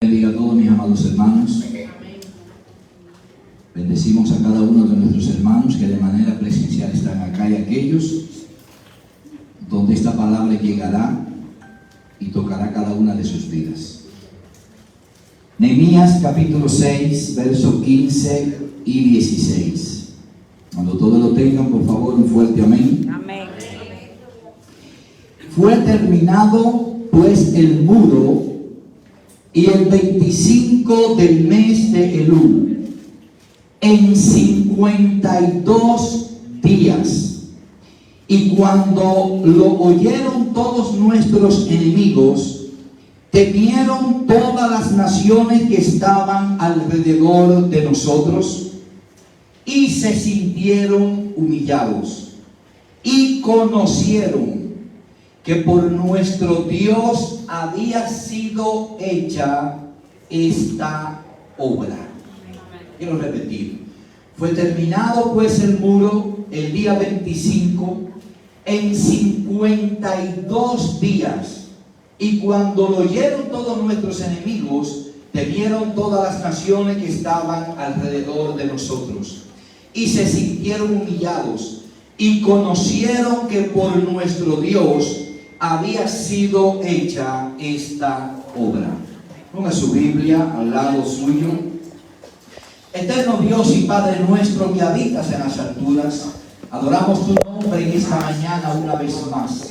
Bendiga a todos mis amados hermanos. Bendecimos a cada uno de nuestros hermanos que de manera presencial están acá y aquellos donde esta palabra llegará y tocará cada una de sus vidas. Nehemías capítulo 6, versos 15 y 16. Cuando todos lo tengan, por favor, un fuerte amén. Amén. Fue terminado pues el muro y el 25 del mes de Elul, en 52 días. Y cuando lo oyeron todos nuestros enemigos, temieron todas las naciones que estaban alrededor de nosotros y se sintieron humillados y conocieron que por nuestro Dios había sido hecha esta obra. Quiero repetir. Fue terminado pues el muro el día 25 en 52 días. Y cuando lo oyeron todos nuestros enemigos, temieron todas las naciones que estaban alrededor de nosotros y se sintieron humillados y conocieron que por nuestro Dios había sido hecha esta obra. Ponga su Biblia al lado suyo. Eterno Dios y Padre nuestro que habitas en las alturas, adoramos tu nombre en esta mañana una vez más.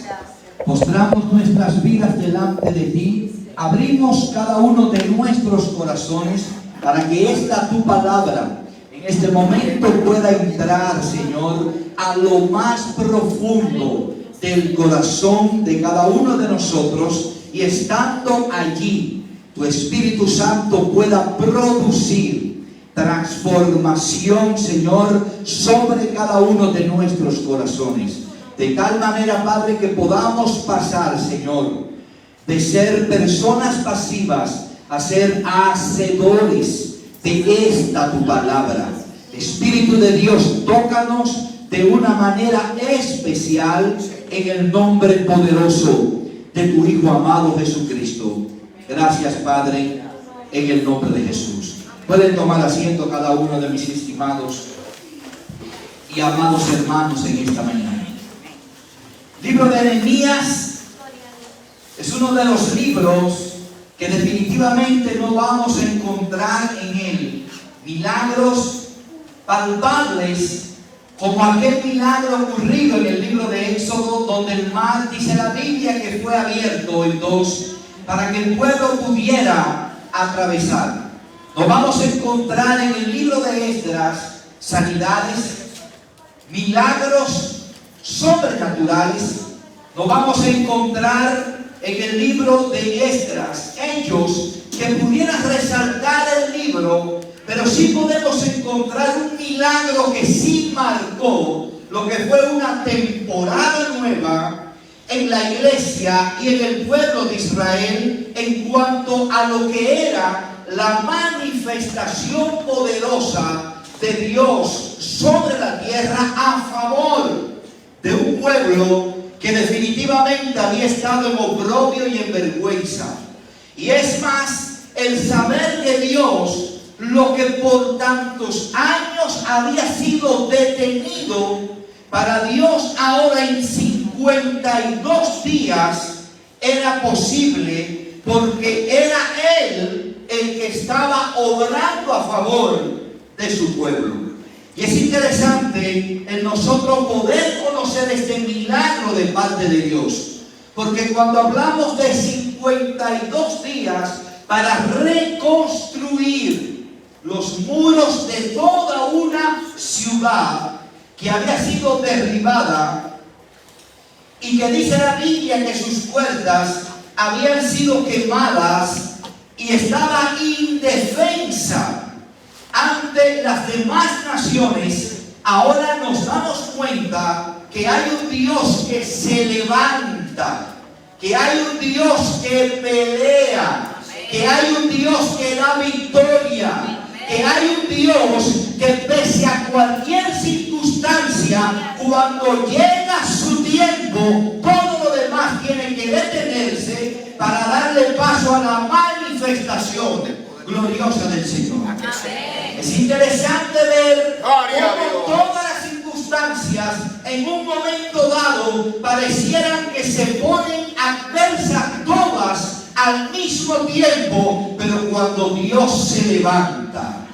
Postramos nuestras vidas delante de ti, abrimos cada uno de nuestros corazones para que esta tu palabra en este momento pueda entrar, Señor, a lo más profundo del corazón de cada uno de nosotros, y estando allí, tu Espíritu Santo pueda producir transformación, Señor, sobre cada uno de nuestros corazones. De tal manera, Padre, que podamos pasar, Señor, de ser personas pasivas a ser hacedores de esta tu palabra. Espíritu de Dios, tócanos de una manera especial en el nombre poderoso de tu Hijo amado Jesucristo. Gracias, Padre, en el nombre de Jesús. Pueden tomar asiento cada uno de mis estimados y amados hermanos en esta mañana. Libro de Nehemías es uno de los libros que definitivamente no vamos a encontrar en él milagros palpables como aquel milagro ocurrido en el libro de Éxodo, donde el mar, dice la Biblia, que fue abierto en dos para que el pueblo pudiera atravesar. Nos vamos a encontrar en el libro de Esdras sanidades, milagros sobrenaturales. Nos vamos a encontrar en el libro de Esdras hechos que pudieran resaltar el libro, pero sí podemos encontrar un milagro que sí marcó lo que fue una temporada nueva en la iglesia y en el pueblo de Israel en cuanto a lo que era la manifestación poderosa de Dios sobre la tierra a favor de un pueblo que definitivamente había estado en oprobio y en vergüenza. Y es más, el saber de Dios, lo que por tantos años había sido detenido, para Dios ahora en 52 días era posible, porque era Él el que estaba obrando a favor de su pueblo. Y es interesante en nosotros poder conocer este milagro de parte de Dios, porque cuando hablamos de 52 días para reconstruir los muros de toda una ciudad que había sido derribada, y que dice la Biblia que sus puertas habían sido quemadas y estaba indefensa ante las demás naciones, ahora nos damos cuenta que hay un Dios que se levanta, que hay un Dios que pelea, que hay un Dios que da victoria, que hay un Dios que pese a cualquier circunstancia, cuando llega su tiempo, todo lo demás tiene que detenerse para darle paso a la manifestación manifestación gloriosa del Señor. Es interesante ver cómo todas las circunstancias en un momento dado parecieran que se ponen adversas todas al mismo tiempo, pero cuando Dios se levanta,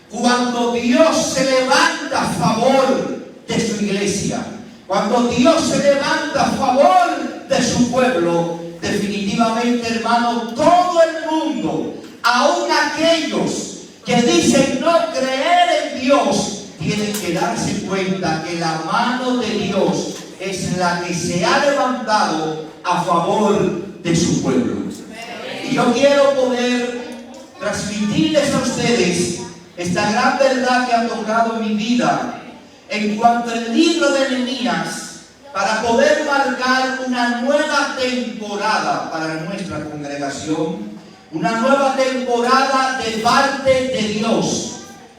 cuando Dios se levanta a favor de su iglesia, cuando Dios se levanta a favor de su pueblo, definitivamente, hermano, todo el mundo, aun aquellos que dicen no creer en Dios, tienen que darse cuenta que la mano de Dios es la que se ha levantado a favor de su pueblo. Y yo quiero poder transmitirles a ustedes esta gran verdad que ha tocado mi vida en cuanto al libro de Nehemías, para poder marcar una nueva temporada para nuestra congregación, una nueva temporada de parte de Dios.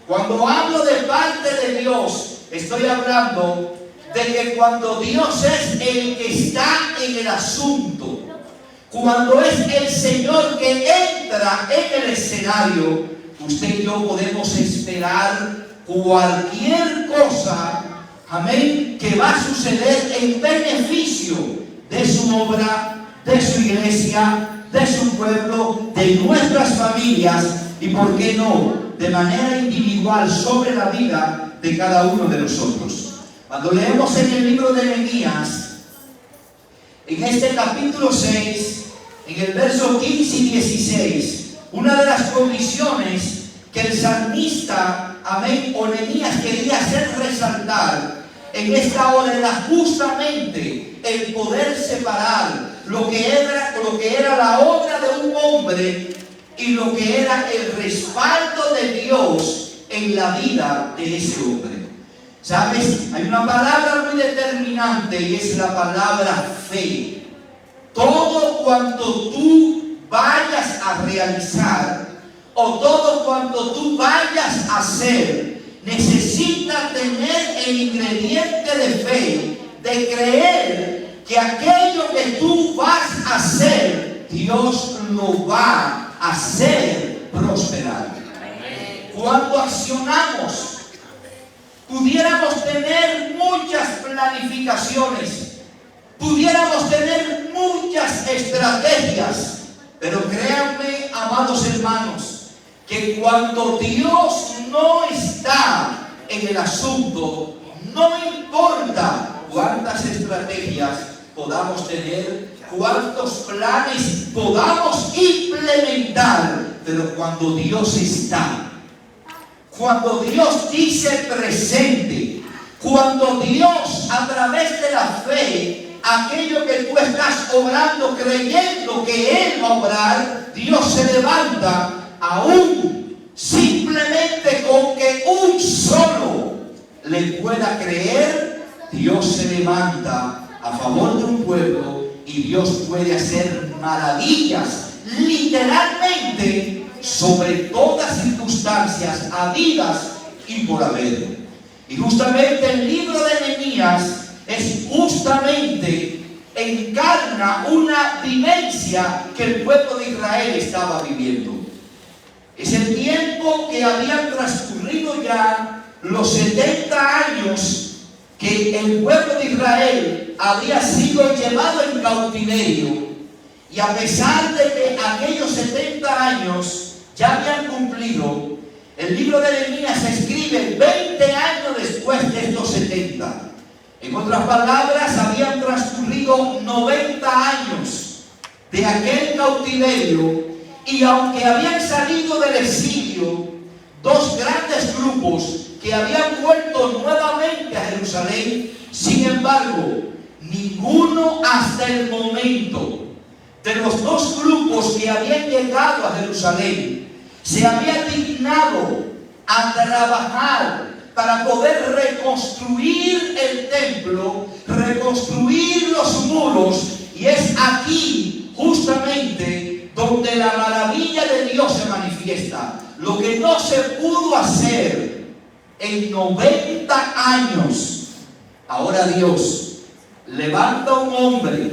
Cuando hablo de parte de Dios, estoy hablando de que cuando Dios es el que está en el asunto, cuando es el Señor que entra en el escenario, usted y yo podemos esperar cualquier cosa, amén, que va a suceder en beneficio de su obra, de su iglesia, de su pueblo, de nuestras familias y, por qué no, de manera individual sobre la vida de cada uno de nosotros. Cuando leemos en el libro de Nehemías, en este capítulo 6, en el verso 15 y 16, una de las condiciones que el salmista, amén, o Nehemías quería hacer resaltar en esta hora era justamente el poder separar lo que era la obra de un hombre y lo que era el respaldo de Dios en la vida de ese hombre. ¿Sabes? Hay una palabra muy determinante y es la palabra fe. Todo cuanto tú vayas a realizar o todo cuanto tú vayas a hacer necesita tener el ingrediente de fe, de creer que aquello que tú vas a hacer, Dios lo va a hacer prosperar. Cuando accionamos, pudiéramos tener muchas planificaciones, pudiéramos tener muchas estrategias, pero créanme, amados hermanos, que cuando Dios no está en el asunto, no importa cuántas estrategias podamos tener, cuántos planes podamos implementar, pero cuando Dios está, cuando Dios dice presente, cuando Dios a través de la fe, aquello que tú estás obrando creyendo que Él va a obrar, Dios se levanta. Aún simplemente con que un solo le pueda creer, Dios se levanta a favor de un pueblo y Dios puede hacer maravillas literalmente sobre todas circunstancias habidas y por haber. Y justamente el libro de Nehemías es justamente encarna una vivencia que el pueblo de Israel estaba viviendo. Es el tiempo que habían transcurrido ya los 70 años que el pueblo de Israel había sido llevado en cautiverio. Y a pesar de que aquellos 70 años ya habían cumplido, el libro de Nehemías se escribe 20 años después de estos 70. En otras palabras, habían transcurrido 90 años de aquel cautiverio. Y aunque habían salido del exilio, dos grandes grupos que habían vuelto nuevamente a Jerusalén, sin embargo, ninguno hasta el momento de los dos grupos que habían llegado a Jerusalén se había dignado a trabajar para poder reconstruir el templo, reconstruir los muros, y es aquí justamente donde la maravilla de Dios se manifiesta. Lo que no se pudo hacer en 90 años, ahora Dios levanta un hombre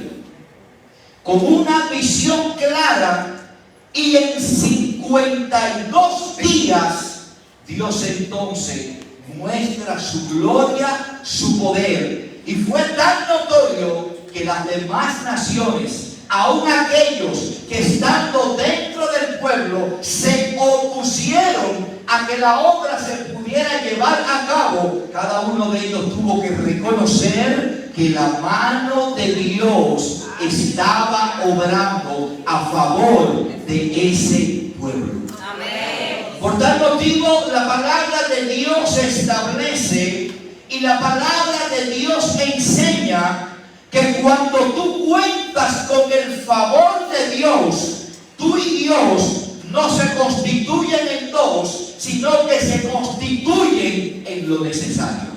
con una visión clara Y en 52 días, Dios entonces muestra su gloria, su poder. Y fue tan notorio que las demás naciones, aun aquellos que estando dentro del pueblo, se opusieron a que la obra se pudiera llevar a cabo. Cada uno de ellos tuvo que reconocer que la mano de Dios estaba obrando a favor de ese pueblo. Amén. Por tal motivo, la palabra de Dios establece y la palabra de Dios enseña que cuando tú cuentas con el favor de Dios, tú y Dios no se constituyen en dos, sino que se constituyen en lo necesario.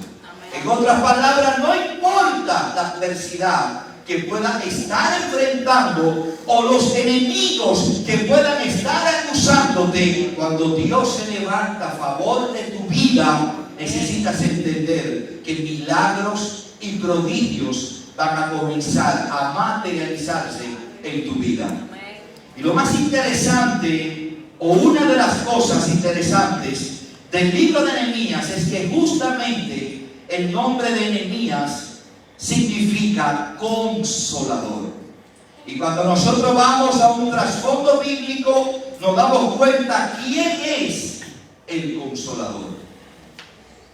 En otras palabras, no importa la adversidad que puedan estar enfrentando o los enemigos que puedan estar acusándote, cuando Dios se levanta a favor de tu vida, necesitas entender que milagros y prodigios van a comenzar a materializarse en tu vida. Y lo más interesante, o una de las cosas interesantes del libro de Nehemías, es que justamente el nombre de Nehemías significa consolador. Y cuando nosotros vamos a un trasfondo bíblico, nos damos cuenta quién es el consolador: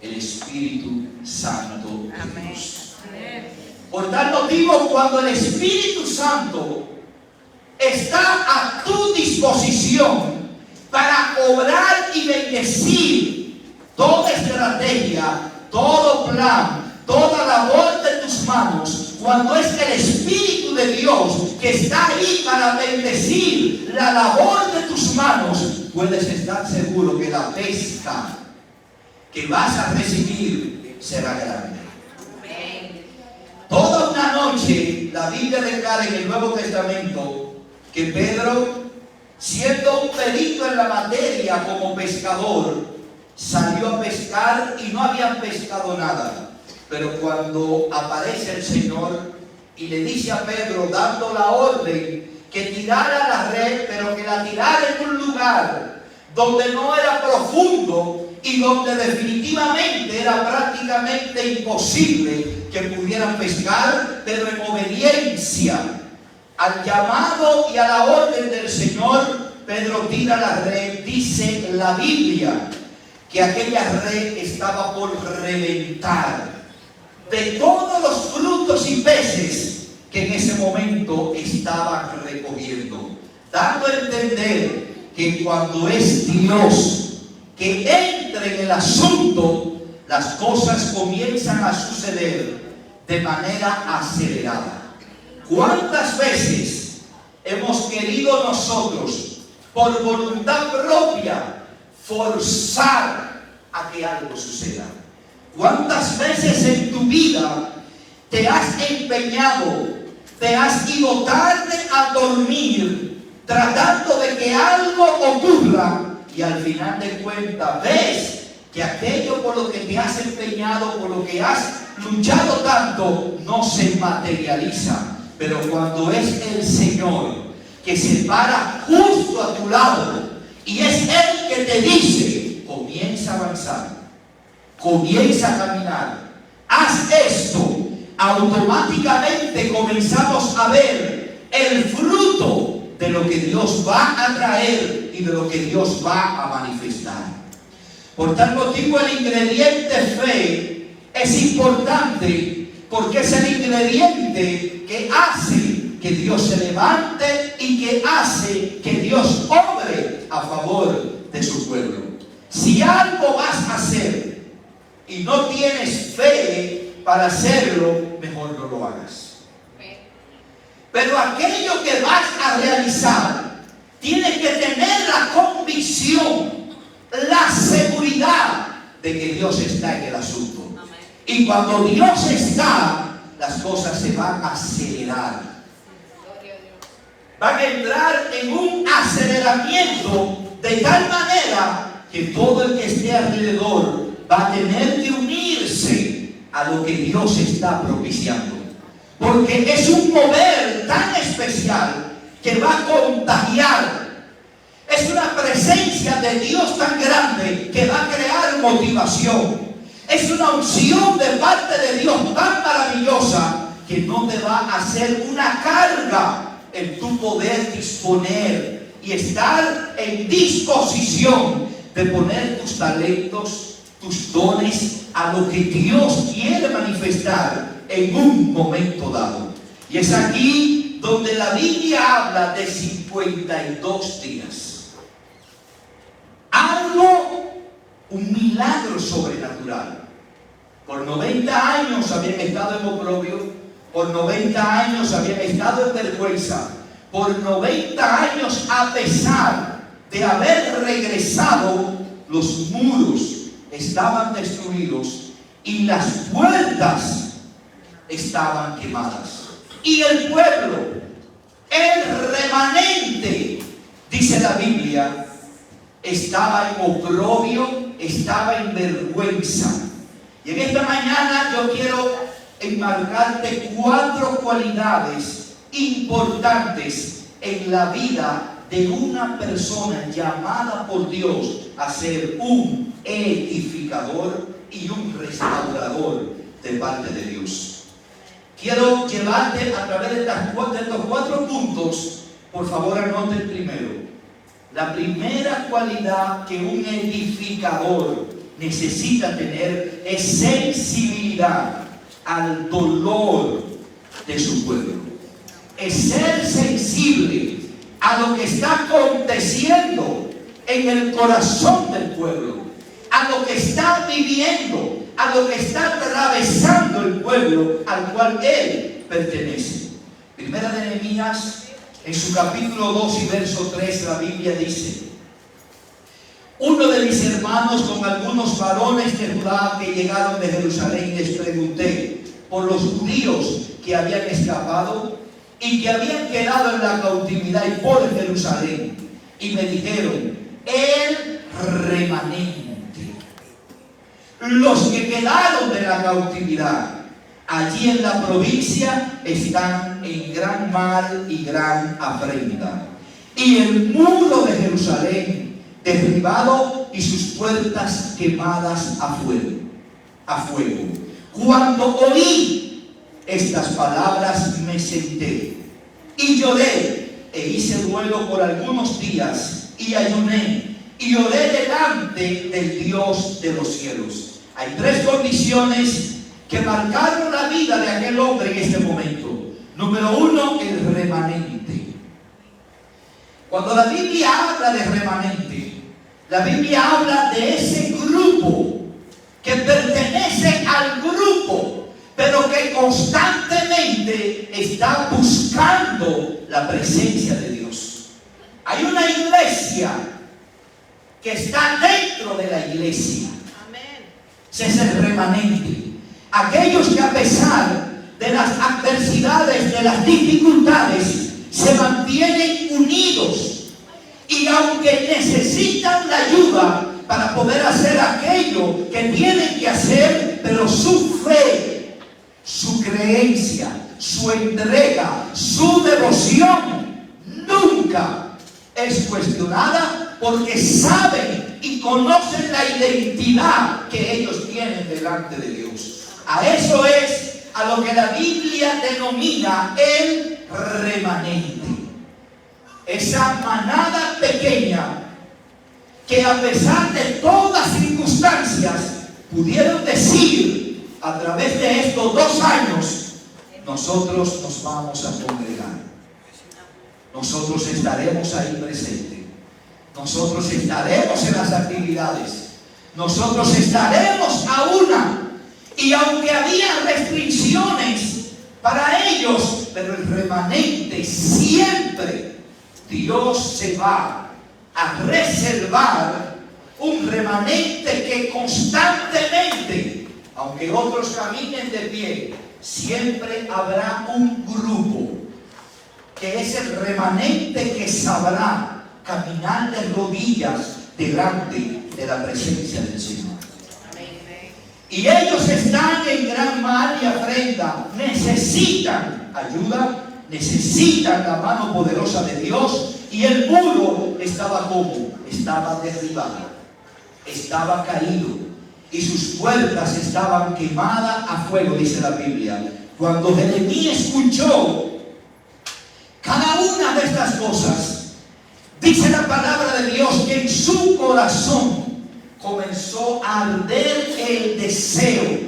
el Espíritu Santo de Dios. Por tal motivo, cuando el Espíritu Santo está a tu disposición para obrar y bendecir toda estrategia, todo plan, toda labor de tus manos, cuando es el Espíritu de Dios que está ahí para bendecir la labor de tus manos, puedes estar seguro que la pesca que vas a recibir será grande. Toda una noche, la Biblia declara en el Nuevo Testamento que Pedro, siendo un perito en la materia como pescador, salió a pescar y no habían pescado nada. Pero cuando aparece el Señor y le dice a Pedro, dando la orden que tirara la red, pero que la tirara en un lugar donde no era profundo y donde definitivamente era prácticamente imposible que pudieran pescar, pero en obediencia al llamado y a la orden del Señor, Pedro tira la red. Dice la Biblia que aquella red estaba por reventar de todos los frutos y peces que en ese momento estaban recogiendo, dando a entender que cuando es Dios que entra en el asunto, las cosas comienzan a suceder de manera acelerada. ¿Cuántas veces hemos querido nosotros, por voluntad propia, forzar a que algo suceda? ¿Cuántas veces en tu vida te has empeñado, te has ido tarde a dormir, tratando de que algo ocurra, y al final de cuentas ves que aquello por lo que te has empeñado, por lo que has luchado tanto, no se materializa? Pero cuando es el Señor que se para justo a tu lado y es Él que te dice, comienza a avanzar, comienza a caminar, haz esto, automáticamente comenzamos a ver el fruto de lo que Dios va a traer y de lo que Dios va a manifestar. Por tal motivo, el ingrediente fe es importante, porque es el ingrediente que hace que Dios se levante y que hace que Dios obre a favor de su pueblo. Si algo vas a hacer y no tienes fe para hacerlo, mejor no lo hagas. Pero aquello que vas a realizar, tienes que tener la convicción, la seguridad de que Dios está en el asunto. Amén. Y cuando Dios está, las cosas se van a acelerar. Van a entrar en un aceleramiento de tal manera que todo el que esté alrededor va a tener que unirse a lo que Dios está propiciando. Porque es un mover tan especial que va a contagiar Es una presencia de Dios tan grande que va a crear motivación. Es una unción de parte de Dios tan maravillosa que no te va a hacer una carga el tu poder disponer y estar en disposición de poner tus talentos, tus dones a lo que Dios quiere manifestar en un momento dado. Y es aquí donde la Biblia habla de 52 días. Algo, un milagro sobrenatural. Por 90 años habían estado en oprobio, por 90 años habían estado en vergüenza, por 90 años, a pesar de haber regresado, los muros estaban destruidos y las puertas estaban quemadas. Y el pueblo, el remanente, dice la Biblia, estaba en oprobio, estaba en vergüenza. Y en esta mañana yo quiero enmarcarte 4 cualidades importantes en la vida de una persona llamada por Dios a ser un edificador y un restaurador de parte de Dios. Quiero llevarte a través de estos 4 puntos. Por favor, anote el primero. La primera cualidad que un edificador necesita tener es sensibilidad al dolor de su pueblo. Es ser sensible a lo que está aconteciendo en el corazón del pueblo, a lo que está viviendo, a lo que está atravesando el pueblo al cual él pertenece. Primera de Nehemías, en su capítulo 2 y verso 3, la Biblia dice: uno de mis hermanos con algunos varones de Judá que llegaron de Jerusalén, les pregunté por los judíos que habían escapado y que habían quedado en la cautividad y por Jerusalén, y me dijeron: el remanente, los que quedaron de la cautividad allí en la provincia, están en gran mal y gran afrenta, y el muro de Jerusalén derribado y sus puertas quemadas a fuego. Cuando oí estas palabras me senté y lloré e hice duelo por algunos días y ayuné y oré delante del Dios de los cielos. Hay 3 condiciones que marcaron la vida de aquel hombre en este momento. Número 1, el remanente. Cuando la Biblia habla de remanente, la Biblia habla de ese grupo que pertenece al grupo, pero que constantemente está buscando la presencia de Dios. Hay una iglesia que está dentro de la iglesia. Ese es el remanente. Aquellos que a pesar de las adversidades, de las dificultades, se mantienen unidos. Y aunque necesitan la ayuda para poder hacer aquello que tienen que hacer, pero su fe, su creencia, su entrega, su devoción nunca es cuestionada, porque saben y conocen la identidad que ellos tienen delante de Dios. A eso es a lo que la Biblia denomina el remanente. Esa manada pequeña que a pesar de todas circunstancias pudieron decir: a través de estos 2 años nosotros nos vamos a congregar, nosotros estaremos ahí presentes, nosotros estaremos en las actividades, nosotros estaremos a una. Y aunque había restricciones para ellos, pero el remanente siempre, Dios se va a reservar un remanente que constantemente, aunque otros caminen de pie, siempre habrá un grupo que es el remanente que sabrá caminar de rodillas delante de la presencia del Señor. Y ellos están en gran mal y afrenta, necesitan ayuda, necesitan la mano poderosa de Dios, Y el muro estaba como, estaba derribado, estaba caído, y sus puertas estaban quemadas a fuego, dice la Biblia. Cuando Jeremías escuchó cada una de estas cosas, dice la palabra de Dios que en su corazón comenzó a arder el deseo,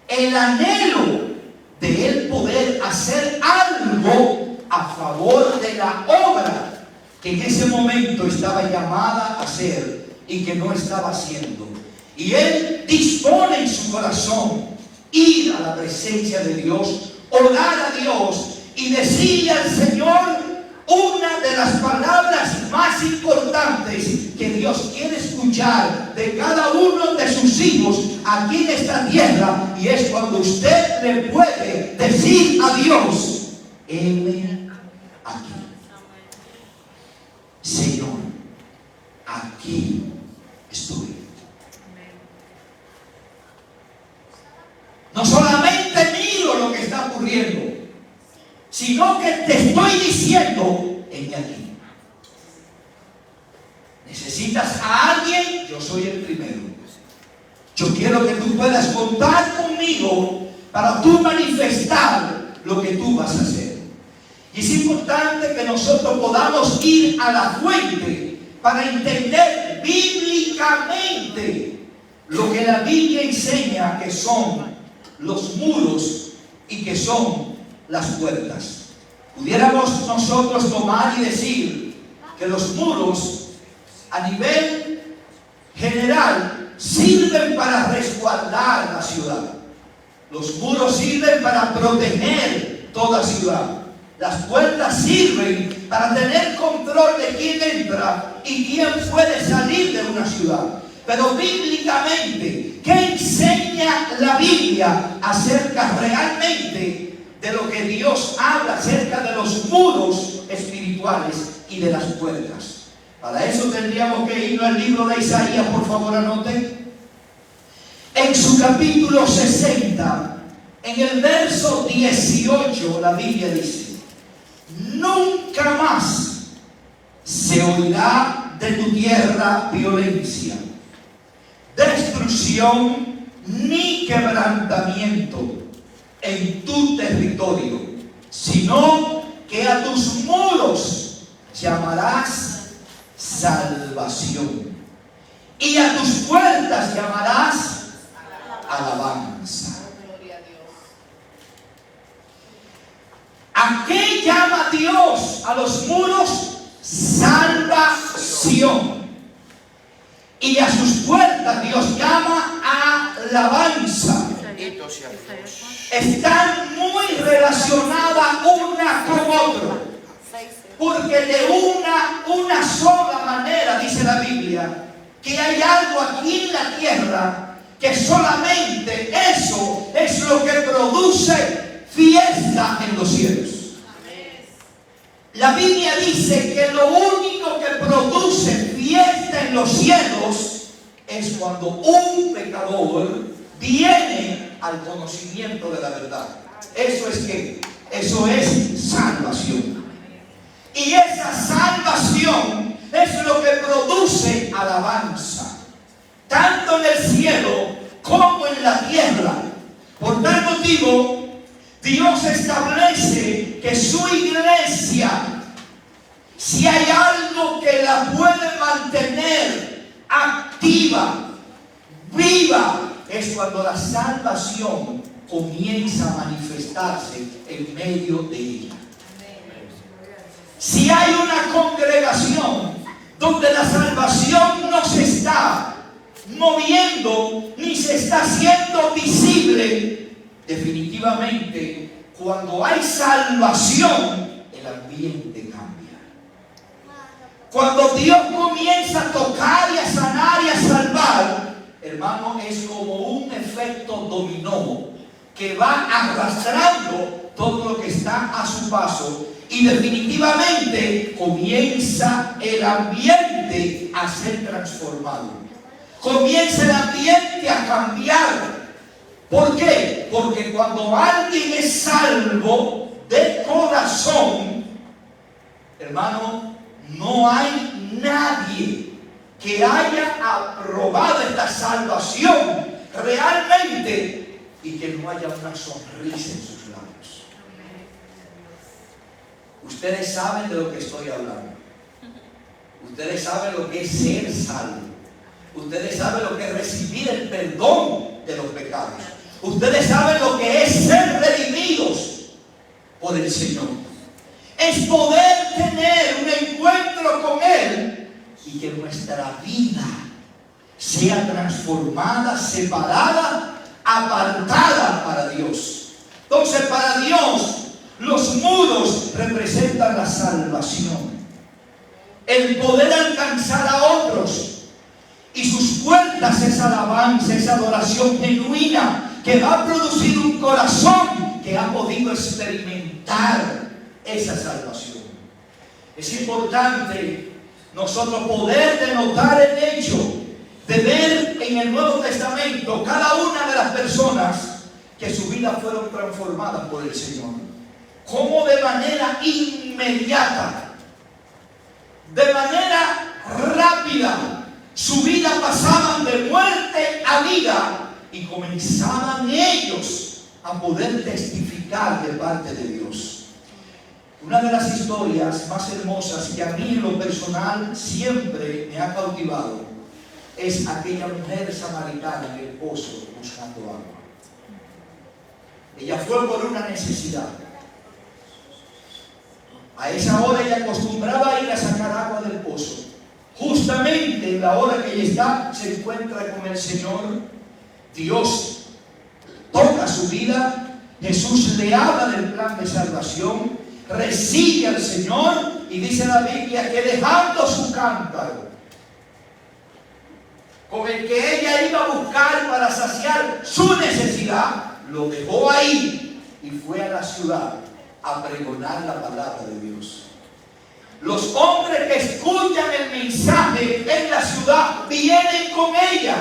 el anhelo de él poder hacer algo a favor de la obra que en ese momento estaba llamada a hacer y que no estaba haciendo. Y él dispone en su corazón ir a la presencia de Dios, orar a Dios y decirle al Señor una de las palabras más importantes que Dios quiere escuchar de cada uno de sus hijos aquí en esta tierra, y es cuando usted le puede decir a Dios: heme aquí, Señor, aquí estoy. No solamente miro lo que está ocurriendo, sino que te estoy diciendo: heme aquí. ¿Necesitas a alguien? Yo soy el primero. Yo quiero que tú puedas contar conmigo para tú manifestar lo que tú vas a hacer. Y es importante que nosotros podamos ir a la fuente para entender bíblicamente lo que la Biblia enseña que son los muros y que son las puertas. Pudiéramos nosotros tomar y decir que los muros a nivel general sirven para resguardar la ciudad. Los muros sirven para proteger toda ciudad. Las puertas sirven para tener control de quién entra y quién puede salir de una ciudad. Pero bíblicamente, ¿qué enseña la Biblia acerca realmente de lo que Dios habla acerca de los muros espirituales y de las puertas? Para eso tendríamos que ir al libro de Isaías, por favor anoten. En su capítulo 60, en el verso 18, la Biblia dice: nunca más se oirá de tu tierra violencia, destrucción ni quebrantamiento en tu territorio, sino que a tus muros llamarás salvación, y a tus puertas llamarás alabanza. ¿A qué llama Dios a los muros? Salvación. Y a sus puertas Dios llama alabanza. Están muy relacionadas una con otra, porque de una sola manera, dice la Biblia, que hay algo aquí en la tierra que solamente eso es lo que produce fiesta en los cielos. La Biblia dice que lo único que produce fiesta en los cielos es cuando un pecador viene al conocimiento de la verdad. Eso es que, eso es salvación. Y esa salvación es lo que produce alabanza, tanto en el cielo como en la tierra. Por tal motivo, Dios establece que su iglesia, si hay algo que la puede mantener activa, viva, es cuando la salvación comienza a manifestarse en medio de ella. Si hay una congregación donde la salvación no se está moviendo ni se está haciendo visible, definitivamente cuando hay salvación el ambiente cambia. Cuando Dios comienza a tocar y a sanar y a salvar, hermano, es como un efecto dominó que va arrastrando todo lo que está a su paso. Y definitivamente comienza el ambiente a ser transformado. Comienza el ambiente a cambiar. ¿Por qué? Porque cuando alguien es salvo de corazón, hermano, no hay nadie que haya aprobado esta salvación realmente y que no haya una sonrisa en sus labios. Ustedes saben de lo que estoy hablando. Ustedes saben lo que es ser salvo. Ustedes saben lo que es recibir el perdón de los pecados. Ustedes saben lo que es ser redimidos por el Señor. Es poder tener un encuentro con Él y que nuestra vida sea transformada, separada, apartada para Dios. Entonces, para Dios, los muros representan la salvación, el poder alcanzar a otros, y sus puertas es alabanza, es adoración genuina que va a producir un corazón que ha podido experimentar esa salvación. Es importante nosotros poder denotar el hecho de ver en el Nuevo Testamento cada una de las personas que su vida fueron transformadas por el Señor, como de manera inmediata, de manera rápida, su vida pasaban de muerte a vida y comenzaban ellos a poder testificar de parte de Dios. Una de las historias más hermosas que a mí en lo personal siempre me ha cautivado es aquella mujer samaritana en el pozo buscando agua. Ella fue por una necesidad. A esa hora ella acostumbraba a ir a sacar agua del pozo. Justamente en la hora que ella está, se encuentra con el Señor. Dios toca su vida. Jesús le habla del plan de salvación. Recibe al Señor y dice la Biblia que dejando su cántaro con el que ella iba a buscar para saciar su necesidad, lo dejó ahí y fue a la ciudad a pregonar la palabra de Dios. Los hombres que escuchan el mensaje en la ciudad vienen con ella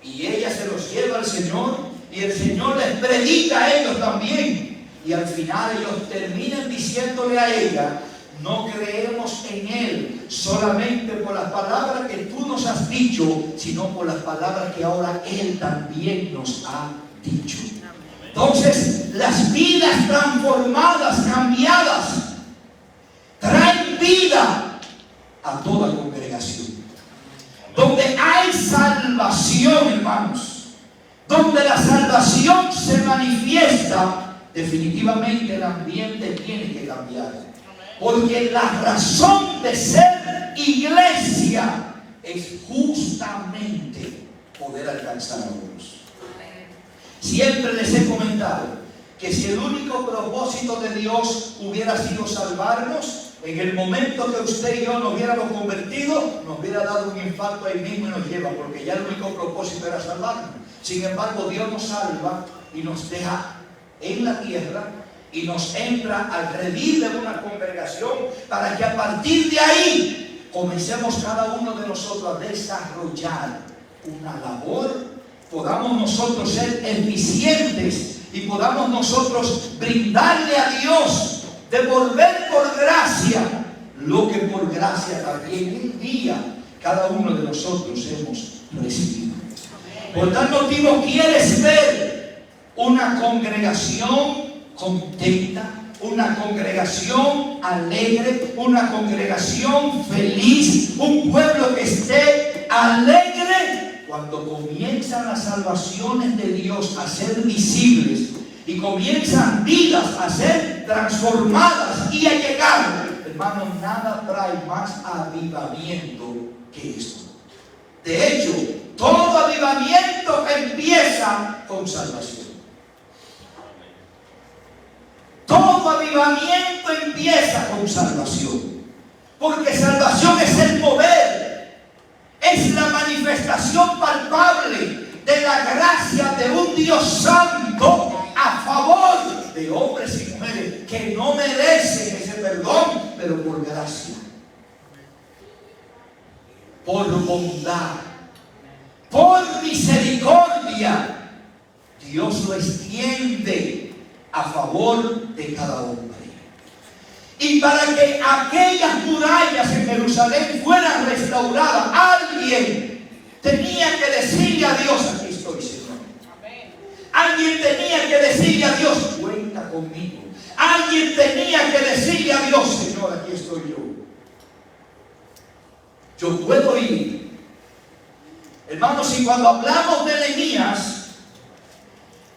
y ella se los lleva al Señor y el Señor les predica a ellos también, y al final ellos terminan diciéndole a ella: no creemos en Él solamente por las palabras que tú nos has dicho, sino por las palabras que ahora Él también nos ha dicho. Entonces, las vidas transformadas, cambiadas, traen vida a toda congregación. Donde hay salvación, hermanos, donde la salvación se manifiesta, definitivamente el ambiente tiene que cambiar. Porque la razón de ser iglesia es justamente poder alcanzar a otros. Siempre les he comentado que si el único propósito de Dios hubiera sido salvarnos, en el momento que usted y yo nos hubiéramos convertido, nos hubiera dado un infarto ahí mismo y nos lleva, porque ya el único propósito era salvarnos. Sin embargo, Dios nos salva y nos deja en la tierra y nos entra al redil de una congregación para que a partir de ahí comencemos cada uno de nosotros a desarrollar una labor, podamos nosotros ser eficientes y podamos nosotros brindarle a Dios, devolver por gracia lo que por gracia también un día cada uno de nosotros hemos recibido. Por tal motivo, ¿quieres ver una congregación contenta, una congregación alegre, una congregación feliz, un pueblo que esté alegre? Cuando comienzan las salvaciones de Dios a ser visibles y comienzan vidas a ser transformadas y a llegar, hermanos, nada trae más avivamiento que esto. De hecho, todo avivamiento empieza con salvación. Todo avivamiento empieza con salvación. Porque salvación es el poder, es la manifestación palpable de la gracia de un Dios santo a favor de hombres y mujeres que no merecen ese perdón, pero por gracia, por bondad, por misericordia, Dios lo extiende a favor de cada hombre. Y para que aquellas murallas en Jerusalén fueran restauradas, alguien tenía que decirle a Dios: aquí estoy, Señor. Alguien tenía que decirle a Dios: cuenta conmigo. Alguien tenía que decirle a Dios: Señor, aquí estoy yo. Yo puedo ir. Hermanos, y cuando hablamos de Nehemías,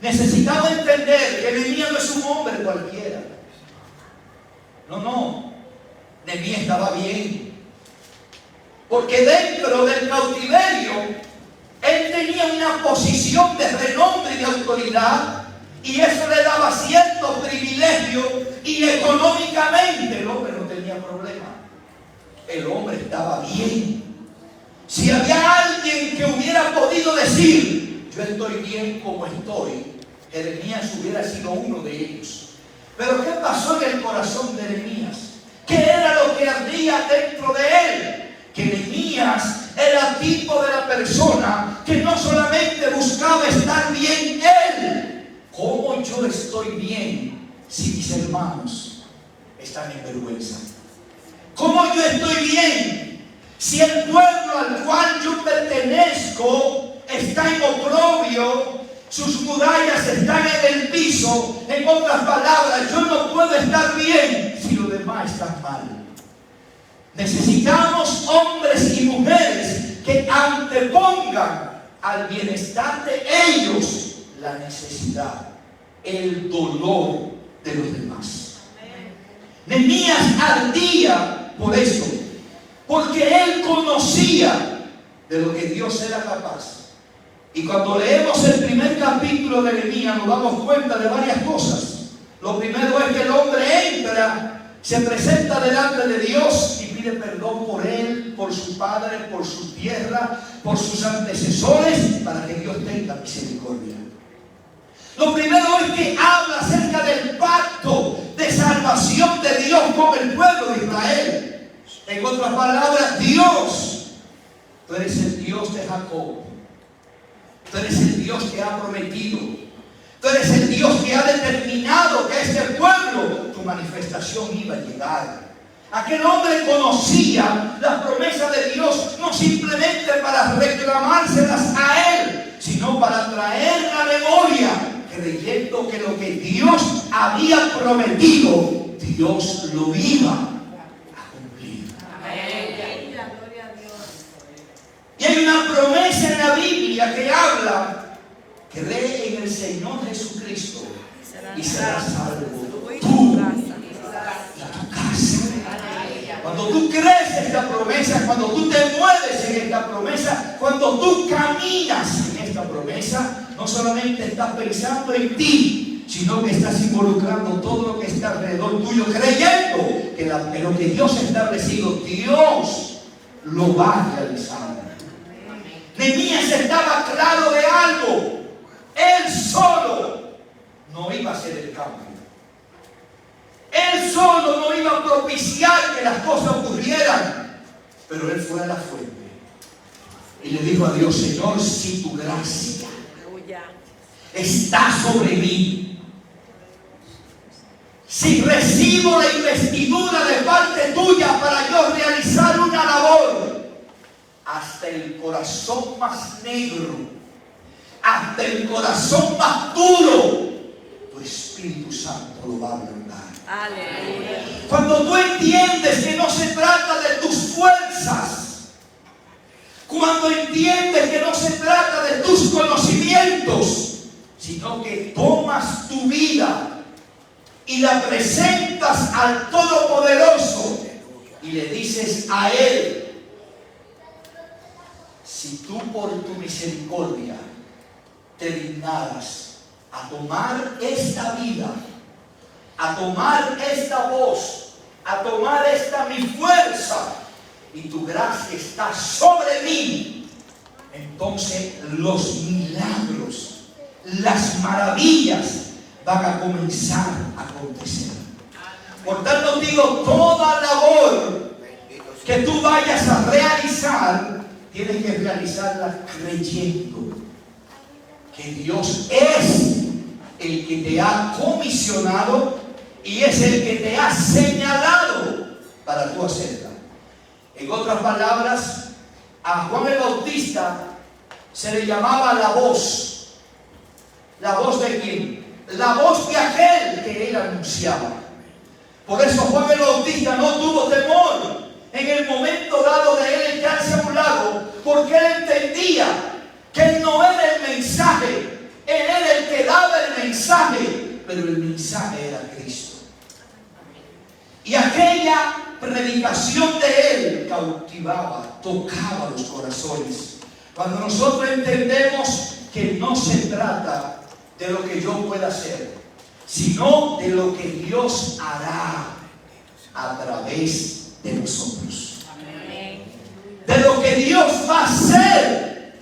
necesitamos entender que Nehemías no es un hombre cualquiera. No. Nehemías estaba bien. Porque dentro del cautiverio, él tenía una posición de renombre y de autoridad, y eso le daba cierto privilegio, y económicamente el hombre no tenía problema. El hombre estaba bien. Si había alguien que hubiera podido decir: yo estoy bien como estoy, Jeremías hubiera sido uno de ellos. Pero ¿qué pasó en el corazón de Nehemías? ¿Qué era lo que ardía dentro de él? Que Nehemías era tipo de la persona que no solamente buscaba estar bien él. ¿Cómo yo estoy bien si mis hermanos están en vergüenza? ¿Cómo yo estoy bien si el pueblo al cual yo pertenezco está en oprobio? Sus murallas están en el piso. En otras palabras, yo no puedo estar bien si los demás están mal. Necesitamos hombres y mujeres que antepongan al bienestar de ellos la necesidad, el dolor de los demás. Nehemías ardía por eso, porque él conocía de lo que Dios era capaz. Y cuando leemos el primer capítulo de Nehemías nos damos cuenta de varias cosas. Lo primero es que el hombre entra, se presenta delante de Dios y pide perdón por él, por su padre, por su tierra, por sus antecesores, para que Dios tenga misericordia. Lo primero es que habla acerca del pacto de salvación de Dios con el pueblo de Israel. En otras palabras, Dios, tú eres el Dios de Jacob. Tú eres el Dios que ha prometido. Tú eres el Dios que ha determinado que a este pueblo tu manifestación iba a llegar. Aquel hombre conocía las promesas de Dios, no simplemente para reclamárselas a él, sino para traer la memoria, creyendo que lo que Dios había prometido, Dios lo iba a cumplir. Y hay una promesa en la Biblia que habla: cree en el Señor Jesucristo y serás salvo tú y tu casa. Cuando tú crees esta promesa, cuando tú te mueves en esta promesa, cuando tú caminas en esta promesa, no solamente estás pensando en ti, sino que estás involucrando todo lo que está alrededor tuyo, creyendo que lo que Dios ha establecido, Dios lo va a realizar. Nehemías estaba claro de algo: él solo no iba a hacer el cambio. Él solo no iba a propiciar que las cosas ocurrieran. Pero él fue a la fuente y le dijo a Dios: Señor, si tu gracia está sobre mí, si recibo la investidura de parte tuya para yo realizar una labor, hasta el corazón más negro, hasta el corazón más duro, tu Espíritu Santo lo va a ablandar. Aleluya. Cuando tú entiendes que no se trata de tus fuerzas, cuando entiendes que no se trata de tus conocimientos, sino que tomas tu vida y la presentas al Todopoderoso y le dices a Él: si tú por tu misericordia te dignaras a tomar esta vida, a tomar esta voz, a tomar esta mi fuerza, y tu gracia está sobre mí, entonces los milagros, las maravillas van a comenzar a acontecer. Por tanto digo, toda labor que tú vayas a realizar, tienes que realizarla creyendo que Dios es el que te ha comisionado y es el que te ha señalado para tú hacerla. En otras palabras, a Juan el Bautista se le llamaba la voz. ¿La voz de quién? La voz de aquel que él anunciaba. Por eso Juan el Bautista no tuvo temor en el momento dado de él echarse a un lado, porque él entendía que él no era el mensaje, él era el que daba el mensaje, pero el mensaje era Cristo. Y aquella predicación de él cautivaba, tocaba los corazones. Cuando nosotros entendemos que no se trata de lo que yo pueda hacer, sino de lo que Dios hará a través de nosotros. Amén. De lo que Dios va a hacer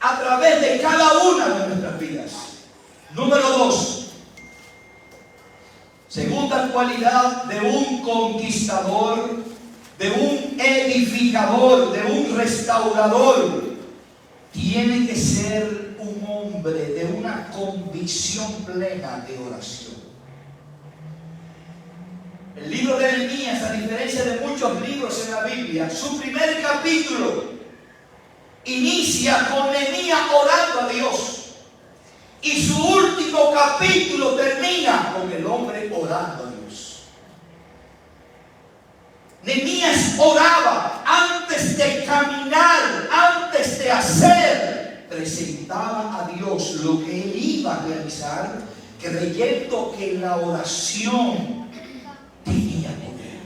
a través de cada una de nuestras vidas. Número 2. Segunda cualidad de un conquistador, de un edificador, de un restaurador. Tiene que ser un hombre de una convicción plena de oración. El libro de Nehemías, a diferencia de muchos libros en la Biblia, su primer capítulo inicia con Nehemías orando a Dios. Y su último capítulo termina con el hombre orando a Dios. Nehemías oraba antes de caminar, antes de hacer, presentaba a Dios lo que él iba a realizar, creyendo que la oración tenía poder.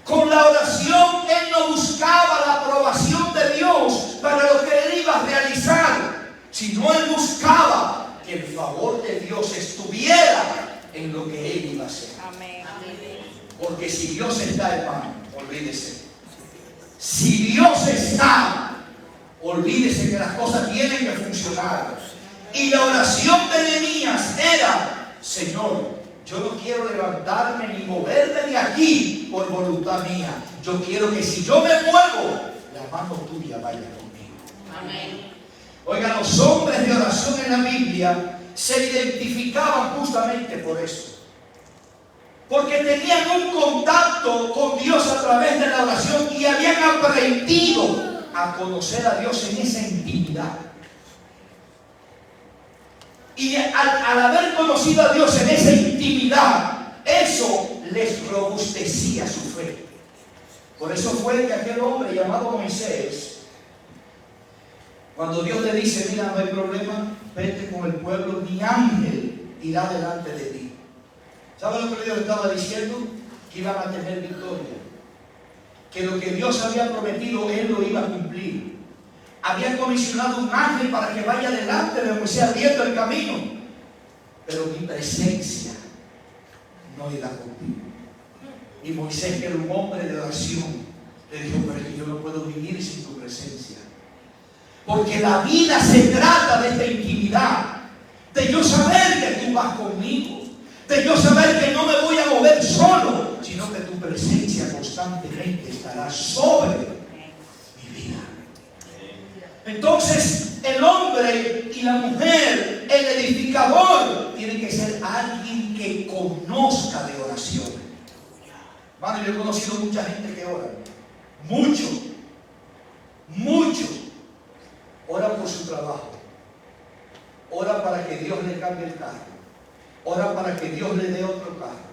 Con la oración él no buscaba la aprobación de Dios para lo que él iba a realizar, sino él buscaba que el favor de Dios estuviera en lo que él iba a hacer. Amén. Porque si Dios está, hermano, olvídese. Si Dios está, olvídese que las cosas tienen que funcionar. Y la oración de Nehemías era: Señor, yo no quiero levantarme ni moverme de aquí por voluntad mía. Yo quiero que si yo me muevo, la mano tuya vaya conmigo. Amén. Oigan, los hombres de oración en la Biblia se identificaban justamente por eso. Porque tenían un contacto con Dios a través de la oración y habían aprendido a conocer a Dios en esa intimidad. Y al haber conocido a Dios en esa intimidad, eso les robustecía su fe. Por eso fue que aquel hombre llamado Moisés, cuando Dios le dice: mira, no hay problema, vete con el pueblo, mi ángel irá delante de ti. ¿Saben lo que Dios estaba diciendo? Que iban a tener victoria. Que lo que Dios había prometido, Él lo iba a cumplir. Había comisionado un ángel para que vaya delante de Moisés abriendo el camino. Pero mi presencia no irá contigo. Y Moisés, que era un hombre de oración, le dijo: pero es que yo no puedo vivir sin tu presencia. Porque la vida se trata de esta intimidad. De yo saber que tú vas conmigo. De yo saber que no me voy a mover solo, sino que tu presencia constantemente estará sobre mi vida. Entonces, el hombre y la mujer, el edificador, tiene que ser alguien que conozca de oración. Hermano, yo he conocido mucha gente que ora. Mucho. Ora por su trabajo. Ora para que Dios le cambie el carro. Ora para que Dios le dé otro carro.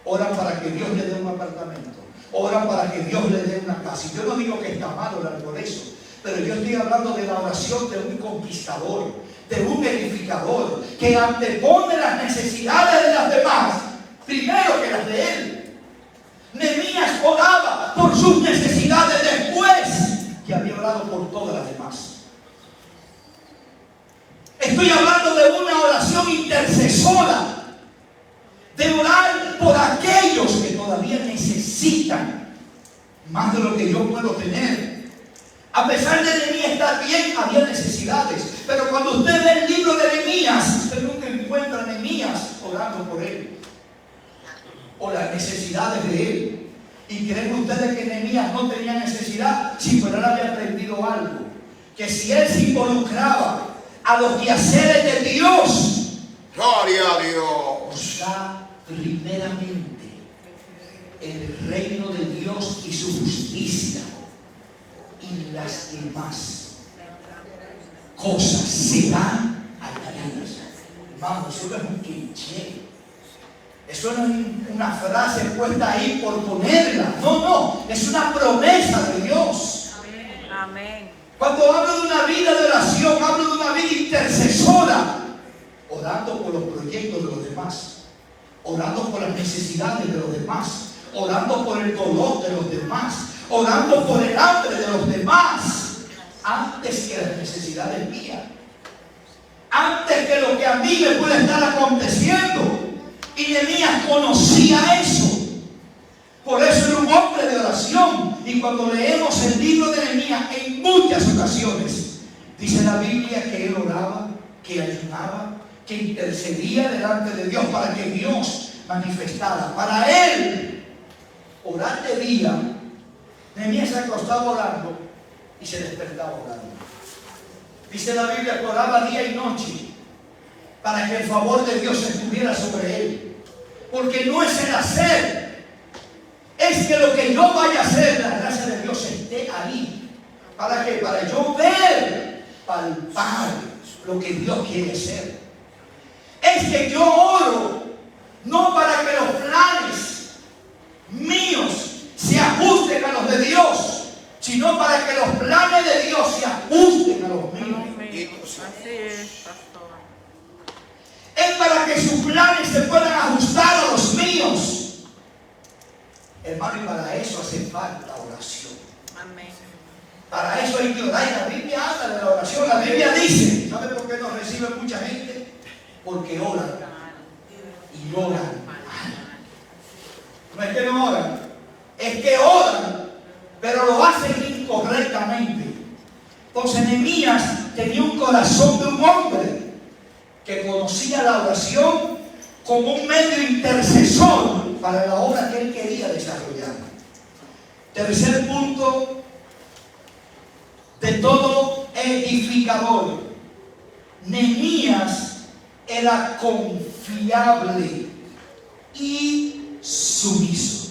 Ora para que Dios le dé un apartamento. Ora para que Dios le dé una casa. Y yo no digo que está mal orar por eso, pero yo estoy hablando de la oración de un conquistador, de un edificador, que antepone las necesidades de las demás primero que las de él. Nehemías oraba por sus necesidades después que había orado por todas las demás. Estoy hablando de una oración intercesora, de orar por aquellos que todavía necesitan más de lo que yo puedo tener. A pesar de Nehemías estar bien, había necesidades. Pero cuando usted ve el libro de Nehemías, usted nunca encuentra a Nehemías orando por él o las necesidades de él. ¿Y creen ustedes que Nehemías no tenía necesidad? Sí, pero él había aprendido algo, que si él se involucraba a los quehaceres de Dios, gloria a Dios, da primeramente el reino de Dios y su justicia, y las demás cosas serán añadidas. Vamos, eso no es un cliché. Eso no es una frase puesta ahí por ponerla. No, no, es una promesa de Dios. Amén. Cuando hablo de una vida de oración, hablo de una vida intercesora, orando por los proyectos de los demás, orando por las necesidades de los demás, orando por el dolor de los demás, orando por el hambre de los demás, antes que las necesidades mías, antes que lo que a mí me puede estar aconteciendo. Y Nehemías conocía eso. Por eso era un hombre de oración. Y cuando leemos el libro de Nehemías, en muchas ocasiones dice la Biblia que él oraba, que ayunaba, que intercedía delante de Dios para que Dios manifestara. Para él, orar de día, Nehemías se acostaba orando y se despertaba orando. Dice la Biblia que oraba día y noche para que el favor de Dios estuviera sobre él. Porque no es el hacer, es que lo que yo vaya a hacer, la gracia de Dios esté ahí. ¿Para qué? Para yo ver, palpar lo que Dios quiere hacer. Es que yo oro no para que los planes míos se ajusten a los de Dios, sino para que los planes de Dios se ajusten a los míos. Así es, pastor. Es para que sus planes se puedan ajustar a los míos. Hermano, y para eso hace falta oración. Amén. Para eso hay que orar. Y la Biblia habla de la oración. La Biblia dice, ¿sabe por qué no recibe mucha gente? Porque oran. Y oran. No es que no oran, es que oran, pero lo hacen incorrectamente. Entonces Nehemías tenía un corazón de un hombre que conocía la oración como un medio intercesor para la obra que él quería desarrollar. Tercer punto, de todo edificador, Nehemías era confiable y sumiso.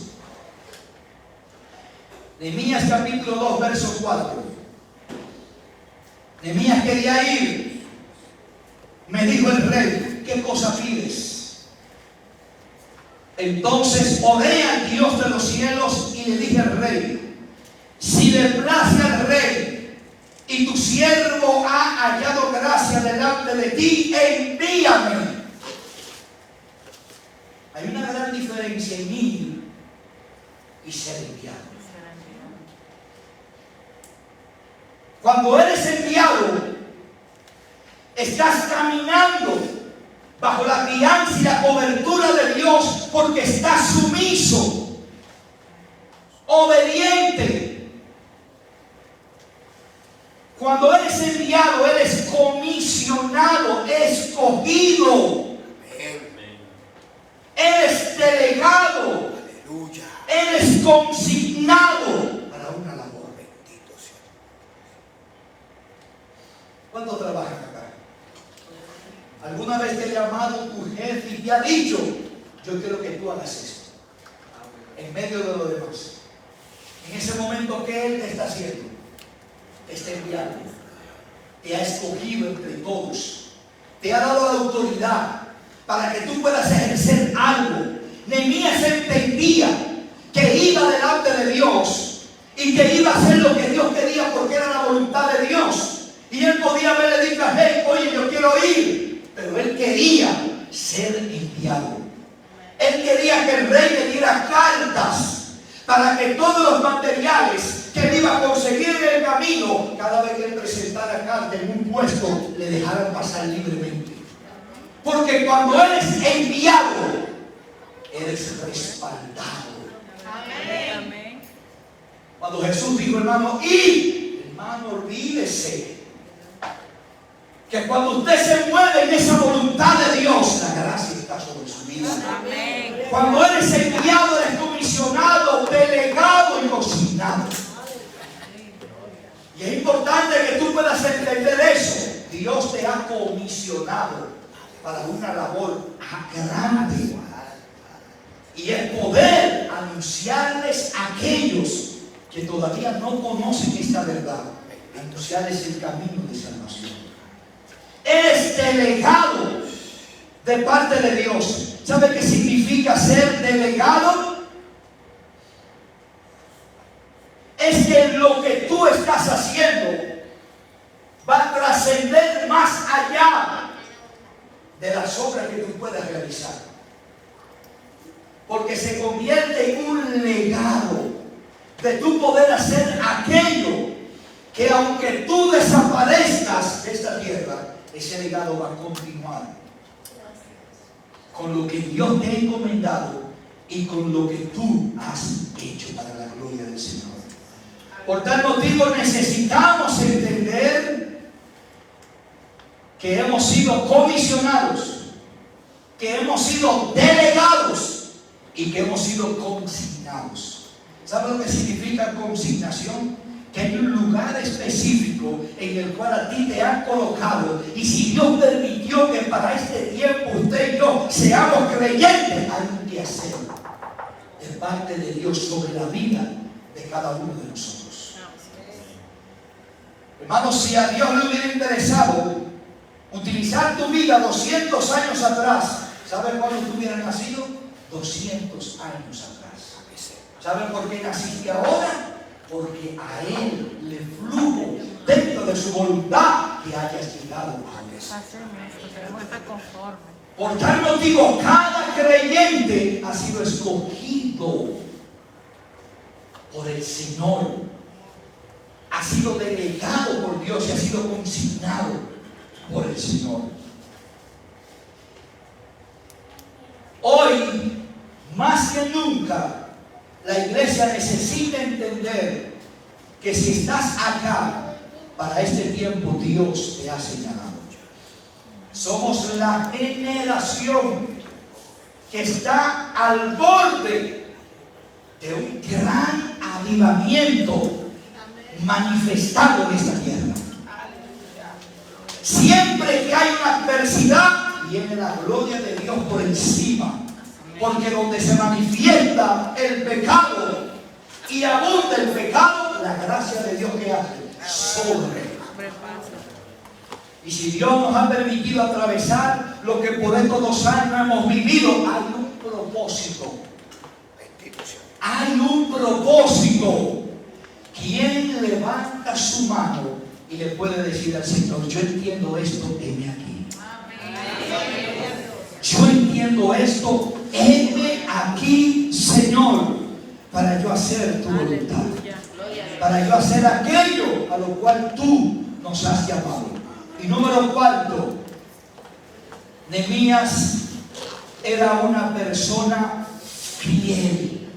Nehemías capítulo 2, verso 4. Nehemías quería ir. Me dijo el rey, ¿qué cosa pides? Entonces oré al Dios de los cielos y le dije al rey, si le place al rey y tu siervo ha hallado gracia delante de ti, envíame. Hay una gran diferencia en ir y ser enviado. Cuando eres enviado, estás caminando bajo la guianza y la cobertura de Dios porque estás sumiso, obediente. Cuando eres enviado, eres comisionado, escogido. Eres delegado. Aleluya. Eres consignado para una labor. Bendito sea. ¿Cuántos trabajan acá? ¿Alguna vez te ha llamado tu jefe y te ha dicho, yo quiero que tú hagas esto? En medio de lo demás. En ese momento, ¿qué Él te está haciendo? Te está enviando. Te ha escogido entre todos. Te ha dado la autoridad para que tú puedas ejercer algo. Nehemías entendía que iba delante de Dios y que iba a hacer lo que Dios quería porque era la voluntad de Dios. Y él podía haberle dicho a rey, oye, yo quiero ir. Pero él quería ser enviado. Él quería que el rey le diera cartas para que todos los materiales que él iba a conseguir en el camino, cada vez que él presentara carta en un puesto, le dejaran pasar libremente. Porque cuando eres enviado, eres respaldado. Amén. Cuando Jesús dijo, hermano, y hermano, olvídese que cuando usted se mueve en esa voluntad de Dios, la gracia está sobre su vida. Amén. Cuando eres enviado, eres comisionado, delegado y consignado. Y es importante que tú puedas entender eso. Dios te ha comisionado para una labor grande. Y el poder anunciarles a aquellos que todavía no conocen esta verdad, anunciarles el camino de salvación. Es delegado de parte de Dios. ¿Sabe qué significa ser delegado? Es que lo que tú estás haciendo va a trascender más allá de las obras que tú puedas realizar. Porque se convierte en un legado de tu poder hacer aquello que, aunque tú desaparezcas de esta tierra, ese legado va a continuar con lo que Dios te ha encomendado y con lo que tú has hecho para la gloria del Señor. Por tal motivo necesitamos entender que hemos sido comisionados, que hemos sido delegados y que hemos sido consignados. ¿Sabe lo que significa consignación? Que hay un lugar específico en el cual a ti te han colocado, y si Dios permitió que para este tiempo usted y yo seamos creyentes, hay un que hacer de parte de Dios sobre la vida de cada uno de nosotros. Hermanos, si a Dios le hubiera interesado utilizar tu vida 200 años atrás, ¿saben cuándo tú hubieras nacido? 200 años atrás. ¿Saben por qué naciste ahora? Porque a Él le flujo dentro de su voluntad que hayas llegado a eso. Por tal motivo, cada creyente ha sido escogido por el Señor, ha sido delegado por Dios y ha sido consignado por el Señor. Hoy, más que nunca, la iglesia necesita entender que si estás acá, para este tiempo Dios te ha señalado. Somos la generación que está al borde de un gran avivamiento manifestado en esta tierra. Siempre que hay una adversidad, viene la gloria de Dios por encima. Porque donde se manifiesta el pecado y abunda el pecado, la gracia de Dios que hace sobre. Y si Dios nos ha permitido atravesar lo que por estos 2 años hemos vivido, hay un propósito. Hay un propósito. ¿Quién levanta su mano y le puede decir al Señor: yo entiendo esto, heme aquí? Yo entiendo esto, heme aquí, Señor, para yo hacer tu voluntad, para yo hacer aquello a lo cual tú nos has llamado. Y número 4, Nehemías era una persona fiel.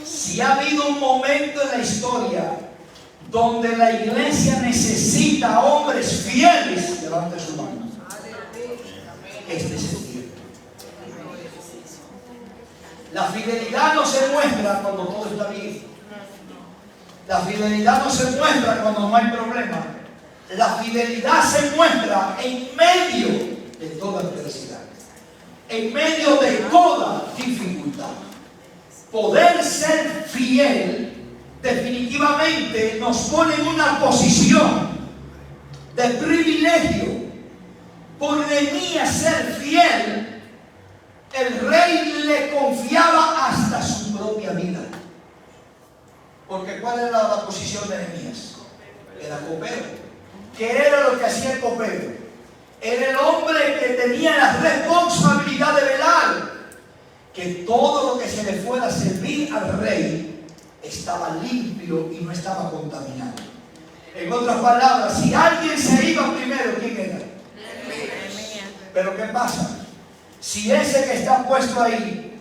Si ha habido un momento en la historia donde la iglesia necesita hombres fieles, levante su mano. Este es el tiempo. La fidelidad no se muestra cuando todo está bien. La fidelidad no se muestra cuando no hay problema. La fidelidad se muestra en medio de toda adversidad, en medio de toda dificultad. Poder ser fiel definitivamente nos pone en una posición de privilegio. Por Nehemías ser fiel, el rey le confiaba hasta su propia vida. Porque ¿cuál era la posición de Nehemías? Era copero. ¿Qué era lo que hacía el copero? Era el hombre que tenía la responsabilidad de velar que todo lo que se le fuera a servir al rey estaba limpio y no estaba contaminado. En otras palabras, si alguien se iba primero, ¿quién era? Pero ¿qué pasa? Si ese que está puesto ahí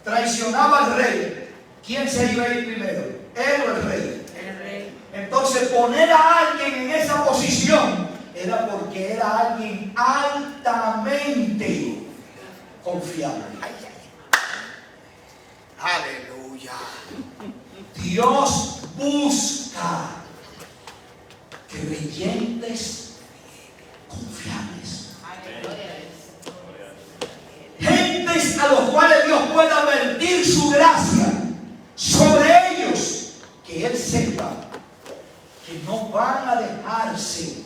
traicionaba al rey, ¿quién se iba a ir primero? ¿Él o el rey? El rey. Entonces poner a alguien en esa posición era porque era alguien altamente confiable. Aleluya. Dios busca creyentes confiables. a los cuales Dios pueda vertir su gracia sobre ellos, que Él sepa que no van a dejarse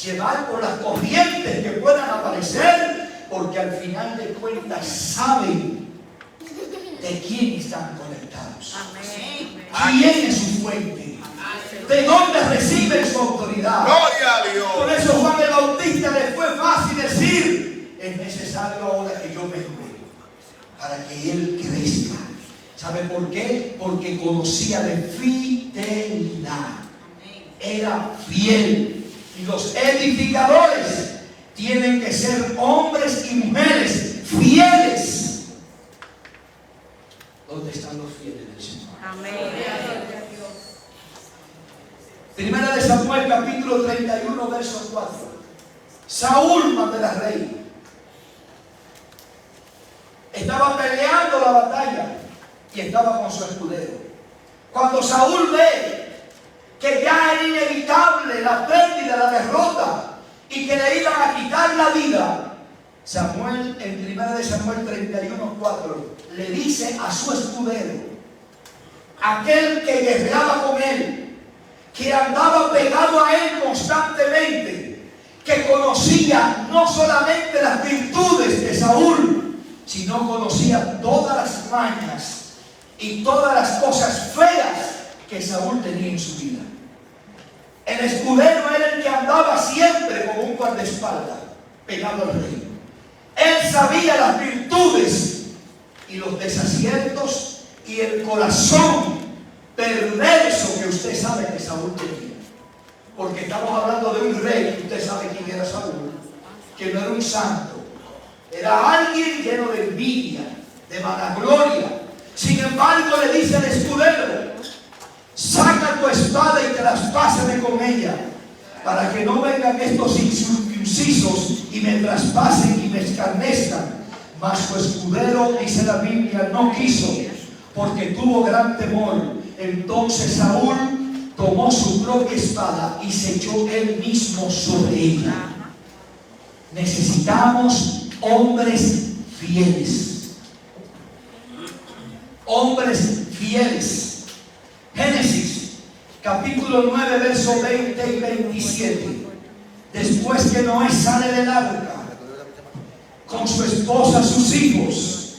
llevar por las corrientes que puedan aparecer, porque al final de cuentas saben de quién están conectados. Amén. ¿Quién es su fuente? ¿De dónde reciben su autoridad? Gloria a Dios. Por eso Juan el Bautista le fue fácil decir: es necesario ahora que yo mengüe para que Él crezca. ¿Sabe por qué? Porque conocía de fidelidad. Era fiel. Y los edificadores tienen que ser hombres y mujeres fieles. ¿Dónde están los fieles del Señor? Amén. Primera de Samuel, capítulo 31, verso 4. Saúl, cuando era rey, estaba peleando la batalla y estaba con su escudero. Cuando Saúl ve que ya era inevitable la pérdida, la derrota, y que le iban a quitar la vida, Samuel, en primera de Samuel 31:4, le dice a su escudero, aquel que guerreaba con él, que andaba pegado a él constantemente, que conocía no solamente las virtudes de Saúl, sino conocía todas las mañas y todas las cosas feas que Saúl tenía en su vida. El escudero era el que andaba siempre con un guardaespaldas pegado al rey. Él sabía las virtudes y los desaciertos y el corazón perverso que usted sabe que Saúl tenía. Porque estamos hablando de un rey, usted sabe quién era Saúl, que no era un santo, era alguien lleno de envidia, de vanagloria. Sin embargo, le dice al escudero: saca tu espada y traspásame con ella, para que no vengan estos incircuncisos y me traspasen y me escarnezcan. Mas su escudero, dice la Biblia, no quiso, porque tuvo gran temor. Entonces Saúl tomó su propia espada y se echó él mismo sobre ella. Necesitamos hombres fieles. Hombres fieles. Génesis, capítulo 9, versos 20 y 27. Después que Noé sale del arca, con su esposa, sus hijos,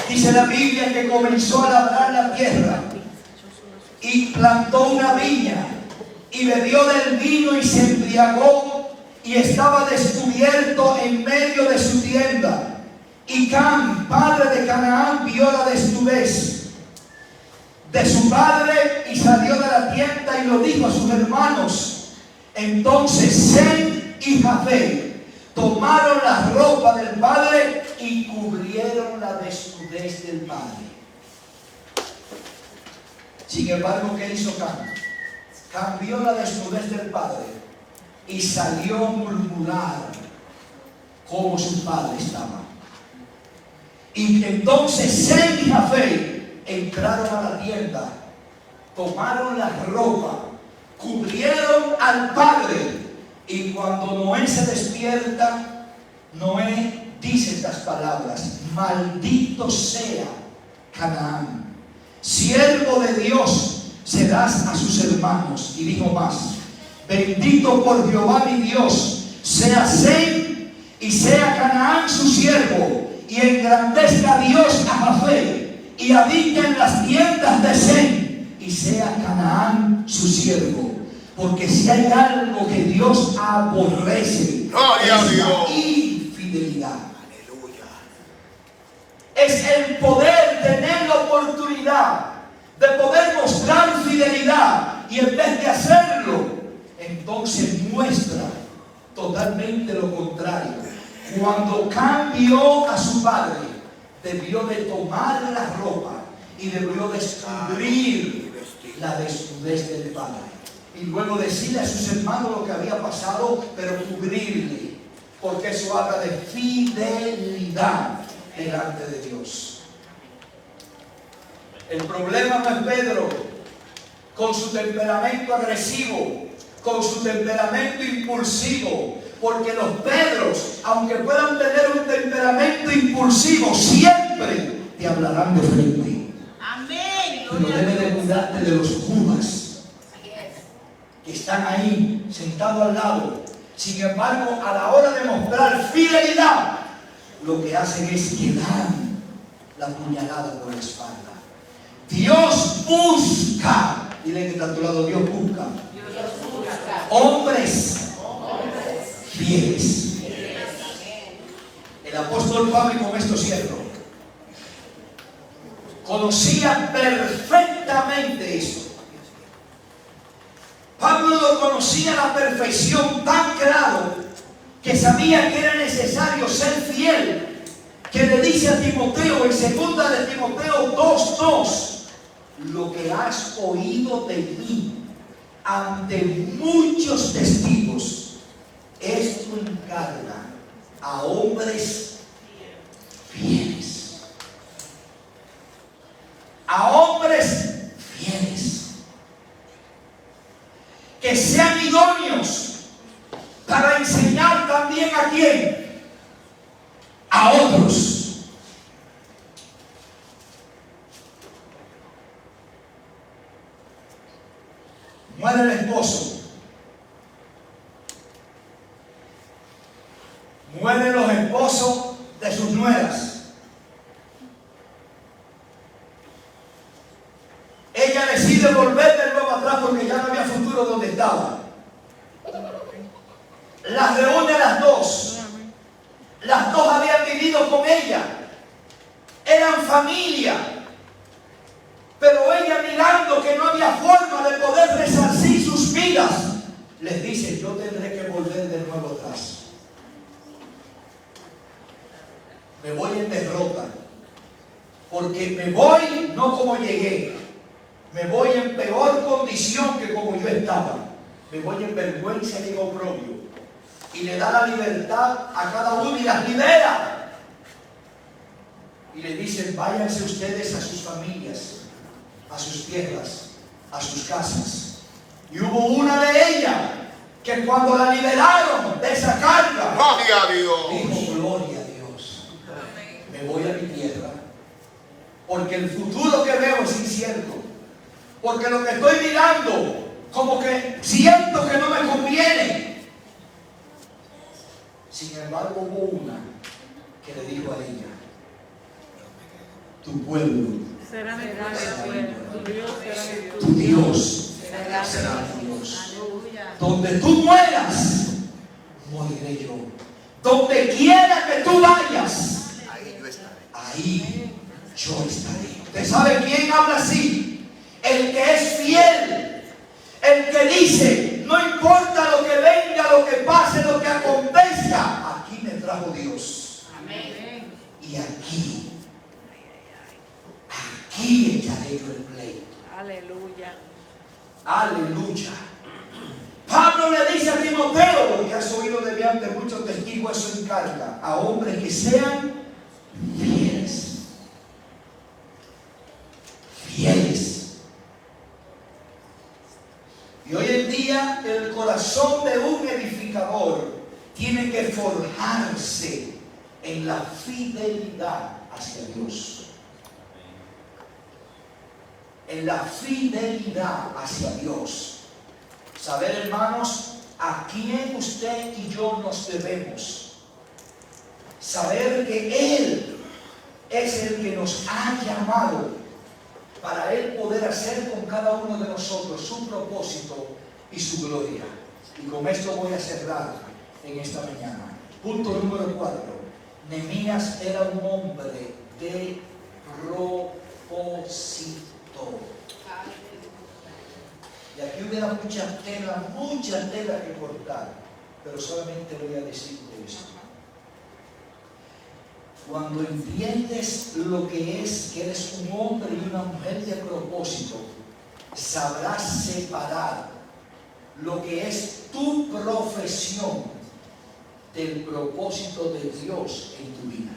dice la Biblia que comenzó a labrar la tierra y plantó una viña y bebió del vino y se embriagó y estaba descubierto en medio de su tienda. Y Cam, padre de Canaán, vio la desnudez de su padre y salió de la tienda y lo dijo a sus hermanos. Entonces Sem y Jafet tomaron la ropa del padre y cubrieron la desnudez del padre. Sin embargo, ¿qué hizo Cam? Cambió la desnudez del padre y salió a murmurar cómo su padre estaba. Y entonces Sem y Jafet entraron a la tienda, tomaron la ropa, cubrieron al padre. Y cuando Noé se despierta, Noé dice estas palabras: maldito sea Canaán, siervo de Dios serás a sus hermanos. Y dijo más: bendito por Jehová mi Dios sea Sem y sea Canaán su siervo, y engrandezca a Dios a Jafet y habite en las tiendas de Sem, y sea Canaán su siervo. Porque si hay algo que Dios aborrece, es la infidelidad. Aleluya. Es el poder tener la oportunidad de poder mostrar fidelidad y en vez de hacerlo, entonces muestra totalmente lo contrario. Cuando cambió a su padre, debió de tomar la ropa y debió descubrir la desnudez del padre. Y luego decirle a sus hermanos lo que había pasado, pero cubrirle, porque eso habla de fidelidad delante de Dios. El problema no es Pedro con su temperamento agresivo, con su temperamento impulsivo, Porque los Pedros, aunque puedan tener un temperamento impulsivo, siempre te hablarán de frente. Amén. Pero debes de cuidarte de los Judas que están ahí sentados al lado. Sin embargo, a la hora de mostrar fidelidad, lo que hacen es que dan la puñalada por la espalda. Dios busca, dile que está a tu lado, Dios busca hombres fieles. El apóstol Pablo, y con esto cierro, conocía perfectamente esto. Pablo lo conocía a la perfección, tan claro que sabía que era necesario ser fiel, que le dice a Timoteo en 2 de Timoteo 2:2: lo que has oído de mí ante muchos testigos, esto encarga a hombres fieles. A hombres fieles. Que sean idóneos para enseñar también a quién, a otros. Muere el esposo, mueren los esposos de sus nueras. Ella decide volver de nuevo atrás porque ya no había futuro donde estaba. Las reúne a las dos. Las dos habían vivido con ella. Eran familia. Pero ella, mirando que no había forma de poder resarcir sus vidas, les dice: yo tendré que volver de nuevo atrás. Me voy en derrota. Porque me voy no como llegué. Me voy en peor condición que como yo estaba. Me voy en vergüenza y en oprobio. Y le da la libertad a cada uno y las libera. Y le dicen: váyanse ustedes a sus familias, a sus tierras, a sus casas. Y hubo una de ellas que cuando la liberaron de esa carga, ¡Gloria a Dios! dijo: gloria a Dios, me voy a mi tierra. Porque el futuro que veo es incierto. Porque lo que estoy mirando, como que siento que no me conviene. Sin embargo, hubo una que le dijo a ella: tu pueblo será mi pueblo, tu Dios será mi Dios. tu Dios será mi Dios. Donde tú mueras, moriré yo. Donde quiera que tú vayas, Ahí yo estaré. ahí yo estaré. ¿Usted sabe quién habla así? El que es fiel. El que dice: no importa lo que venga, lo que pase, lo que acontezca, aquí me trajo Dios. Amén. Y aquí echaré yo el pleito. Aleluya. Aleluya. Pablo le dice a Timoteo: lo que has oído de mí ante muchos testigos, eso encarga a hombres que sean fieles. Fieles. Y hoy en día el corazón de un edificador tiene que forjarse en la fidelidad hacia Dios. En la fidelidad hacia Dios. Saber, hermanos, a quién usted y yo nos debemos. Saber que Él es el que nos ha llamado para Él poder hacer con cada uno de nosotros su propósito y su gloria. Y con esto voy a cerrar en esta mañana. Punto número 4. Nehemías era un hombre de propósito. Y aquí hubiera mucha tela que cortar, pero solamente voy a decirte esto. Cuando entiendes lo que es que eres un hombre y una mujer de propósito, sabrás separar lo que es tu profesión del propósito de Dios en tu vida.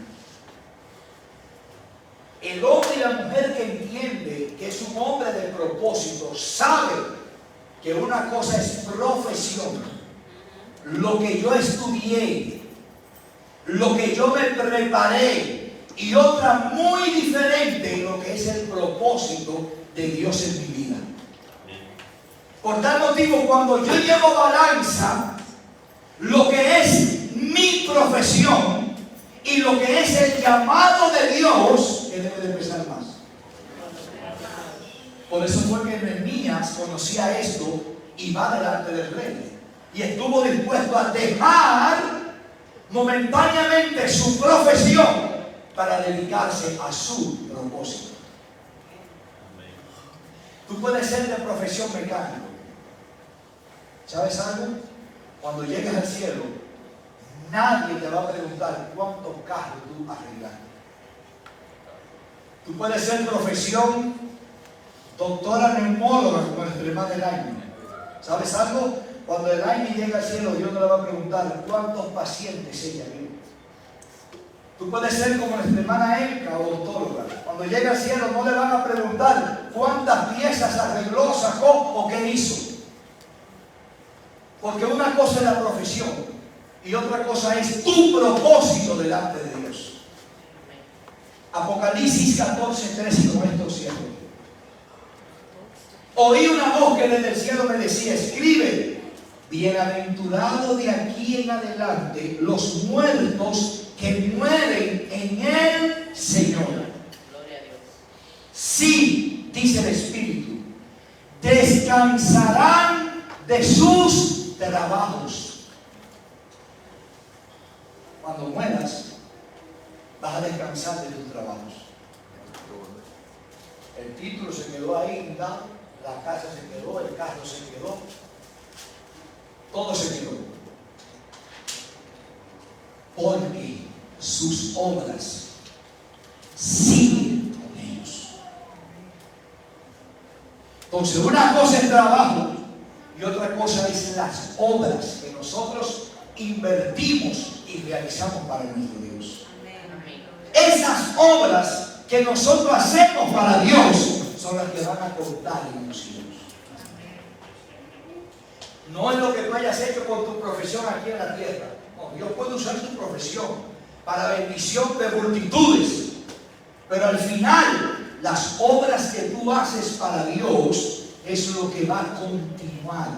El hombre y la mujer que entiende que es un hombre de propósito sabe que una cosa es profesión lo que yo estudié, lo que yo me preparé, y otra muy diferente, lo que es el propósito de Dios en mi vida. Por tal motivo, cuando yo llevo balanza lo que es mi profesión y lo que es el llamado de Dios, ¿qué debe de pesar más? Por eso fue que Nehemías conocía esto y va delante del rey. Y estuvo dispuesto a dejar momentáneamente su profesión para dedicarse a su propósito. Tú puedes ser de profesión mecánico. ¿Sabes algo? Cuando llegues al cielo, nadie te va a preguntar cuántos carros tú arreglaste. Tú puedes ser profesión doctora neumóloga como nuestra hermana Elaine. ¿Sabes algo? Cuando Elaine llega al cielo, Dios no le va a preguntar cuántos pacientes ella vio. Tú puedes ser como nuestra hermana Elka, odontóloga. Cuando llega al cielo no le van a preguntar cuántas piezas arregló, sacó o qué hizo. Porque una cosa es la profesión y otra cosa es tu propósito delante de Dios. Apocalipsis 14:13, y con esto cierro. Oí una voz que desde el cielo me decía: escribe, bienaventurado de aquí en adelante los muertos que mueren en el Señor. Gloria a Dios. Sí, dice el Espíritu, descansarán de sus trabajos. Cuando mueras, vas a descansar de tus trabajos. El título se quedó ahí, la casa se quedó, el carro se quedó, todo se quedó. Porque sus obras siguen con ellos. Entonces, una cosa es trabajo y otra cosa es las obras que nosotros invertimos y realizamos para nuestro Dios. Esas obras que nosotros hacemos para Dios son las que van a contar en los cielos. No es lo que tú hayas hecho con tu profesión aquí en la tierra. No, Dios puede usar tu profesión para bendición de multitudes. Pero al final, las obras que tú haces para Dios es lo que va a continuar.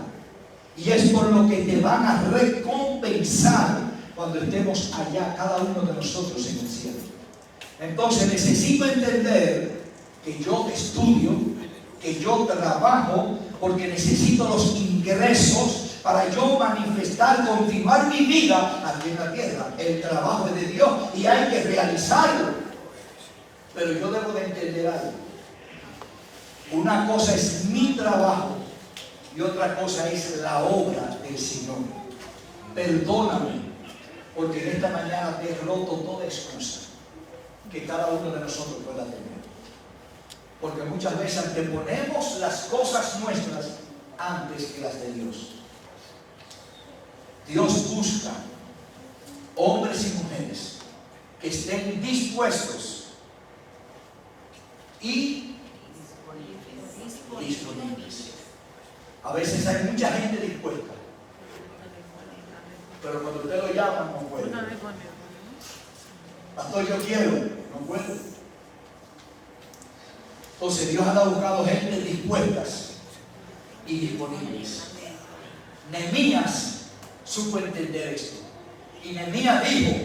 Y es por lo que te van a recompensar cuando estemos allá, cada uno de nosotros en el cielo. Entonces necesito entender que yo estudio, que yo trabajo, porque necesito los ingresos para yo manifestar, continuar mi vida aquí en la tierra. El trabajo es de Dios y hay que realizarlo. Pero yo debo de entender algo. Una cosa es mi trabajo y otra cosa es la obra del Señor. Perdóname, porque en esta mañana te he roto toda excusa que cada uno de nosotros pueda tener. Porque muchas veces anteponemos las cosas nuestras antes que las de Dios. Dios busca hombres y mujeres que estén dispuestos y disponibles. A veces hay mucha gente dispuesta, pero cuando usted lo llama no puede. Pastor, yo quiero, no puedo. Entonces Dios ha buscado gente dispuestas y disponibles. Nehemías supo entender esto. Y Nehemías dijo: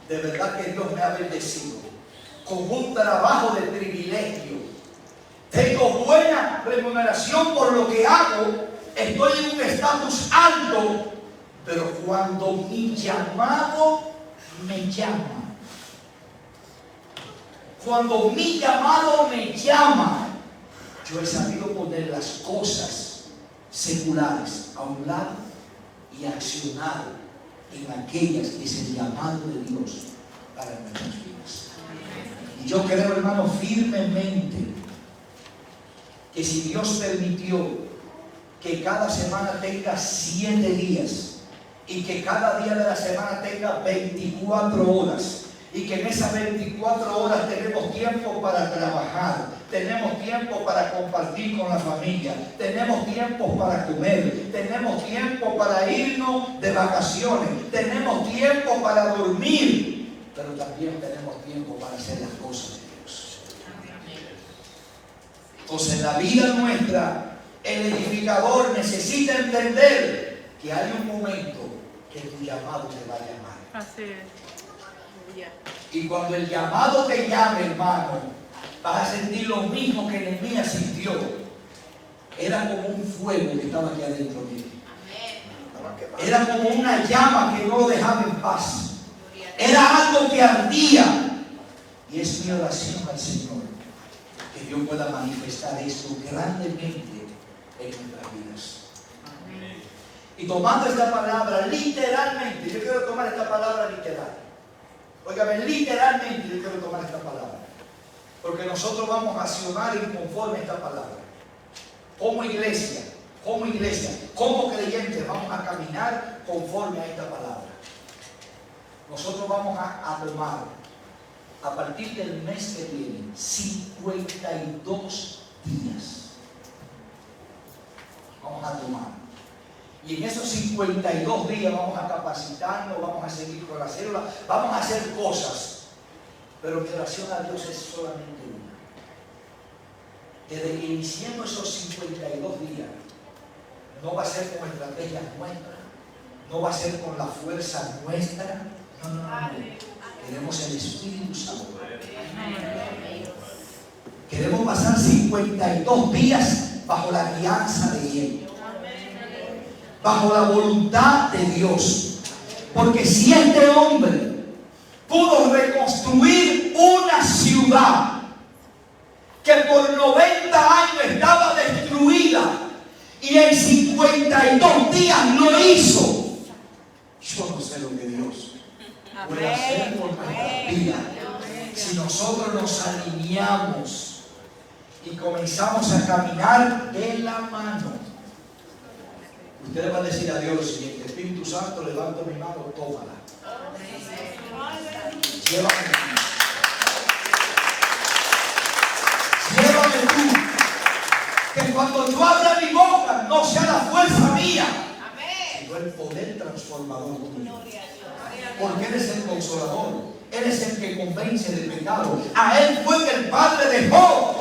de verdad que Dios me ha bendecido con un trabajo de privilegio. Tengo buena remuneración por lo que hago. Estoy en un estatus alto. Pero cuando mi llamado me llama, cuando mi llamado me llama, yo he sabido poner las cosas seculares a un lado y accionar en aquellas que es el llamado de Dios para nuestras vidas. Y yo creo, hermano, firmemente que si Dios permitió que cada semana tenga 7 días y que cada día de la semana tenga 24 horas, Y que en esas 24 horas tenemos tiempo para trabajar, tenemos tiempo para compartir con la familia, tenemos tiempo para comer, tenemos tiempo para irnos de vacaciones, tenemos tiempo para dormir, pero también tenemos tiempo para hacer las cosas de Dios. Entonces en la vida nuestra, el edificador necesita entender que hay un momento que tu llamado te va a llamar. Así es. Y cuando el llamado te llame, hermano, vas a sentir lo mismo que Nehemías sintió. Era como un fuego que estaba aquí adentro de ti. Era como una llama que no lo dejaba en paz. Era algo que ardía. Y es mi oración al Señor que Dios pueda manifestar esto grandemente en nuestras vidas. Y tomando esta palabra literalmente, yo quiero tomar esta palabra literal. Óigame, literalmente yo quiero tomar esta palabra. Porque nosotros vamos a accionar conforme a esta palabra. Como iglesia, como creyentes, vamos a caminar conforme a esta palabra. Nosotros vamos a tomar, a partir del mes que viene, 52 días. Vamos a tomar. Y en esos 52 días vamos a capacitarnos, vamos a seguir con la célula, vamos a hacer cosas. Pero mi oración a Dios es solamente una. Desde que iniciemos esos 52 días, no va a ser con estrategias nuestras, no va a ser con la fuerza nuestra, no. Queremos el Espíritu Santo. Queremos pasar 52 días bajo la guianza de Él, bajo la voluntad de Dios. Porque si este hombre pudo reconstruir una ciudad que por 90 años estaba destruida y en 52 días lo hizo, yo no sé lo que Dios puede hacer por nuestra vida si nosotros nos alineamos y comenzamos a caminar de la mano. Usted le va a decir a Dios lo siguiente: Espíritu Santo, levanto mi mano, tómala. Llévame tú. Llévame tú. Que cuando yo abra mi boca no sea la fuerza mía, sino el poder transformador tuyo. Porque eres el consolador, eres el que convence del pecado. A Él fue que el Padre dejó.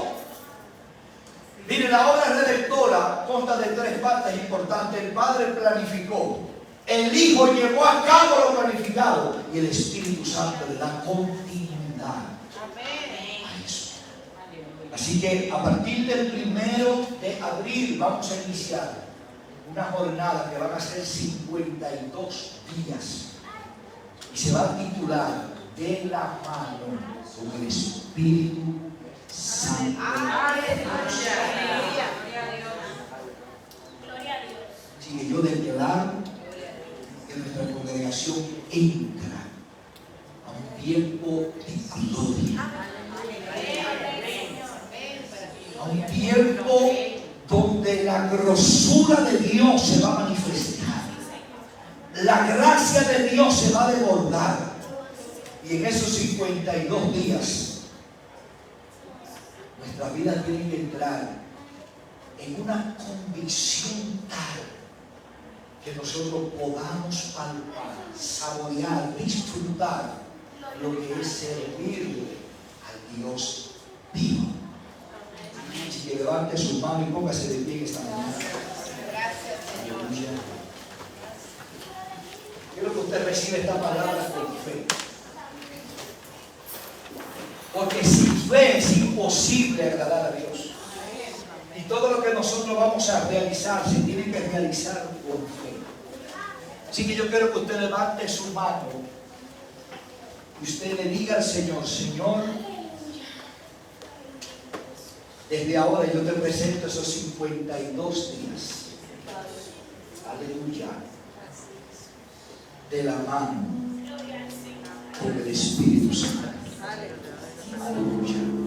Mire, la obra redentora consta de 3 partes importantes. El Padre planificó, el Hijo llevó a cabo lo planificado y el Espíritu Santo le da continuidad a eso. Así que a partir del 1 de abril vamos a iniciar una jornada que van a ser 52 días y se va a titular De la mano con el Espíritu Santo. Así que yo declaro que nuestra congregación entra a un tiempo de gloria, a un tiempo donde la grosura de Dios se va a manifestar, la gracia de Dios se va a desbordar. Y en esos 52 días nuestras vidas tienen que entrar en una convicción tal que nosotros podamos palpar, saborear, disfrutar lo que es servirle al Dios vivo. Así que levante sus manos y póngase de pie esta mañana. Aleluya. Quiero que usted reciba esta palabra con fe. Porque sin fe es imposible agradar a Dios. Y todo lo que nosotros vamos a realizar se tiene que realizar con fe. Así que yo quiero que usted levante su mano y usted le diga al Señor: Señor, desde ahora yo te presento esos 52 días. Aleluya. De la mano con el Espíritu Santo. Aleluya.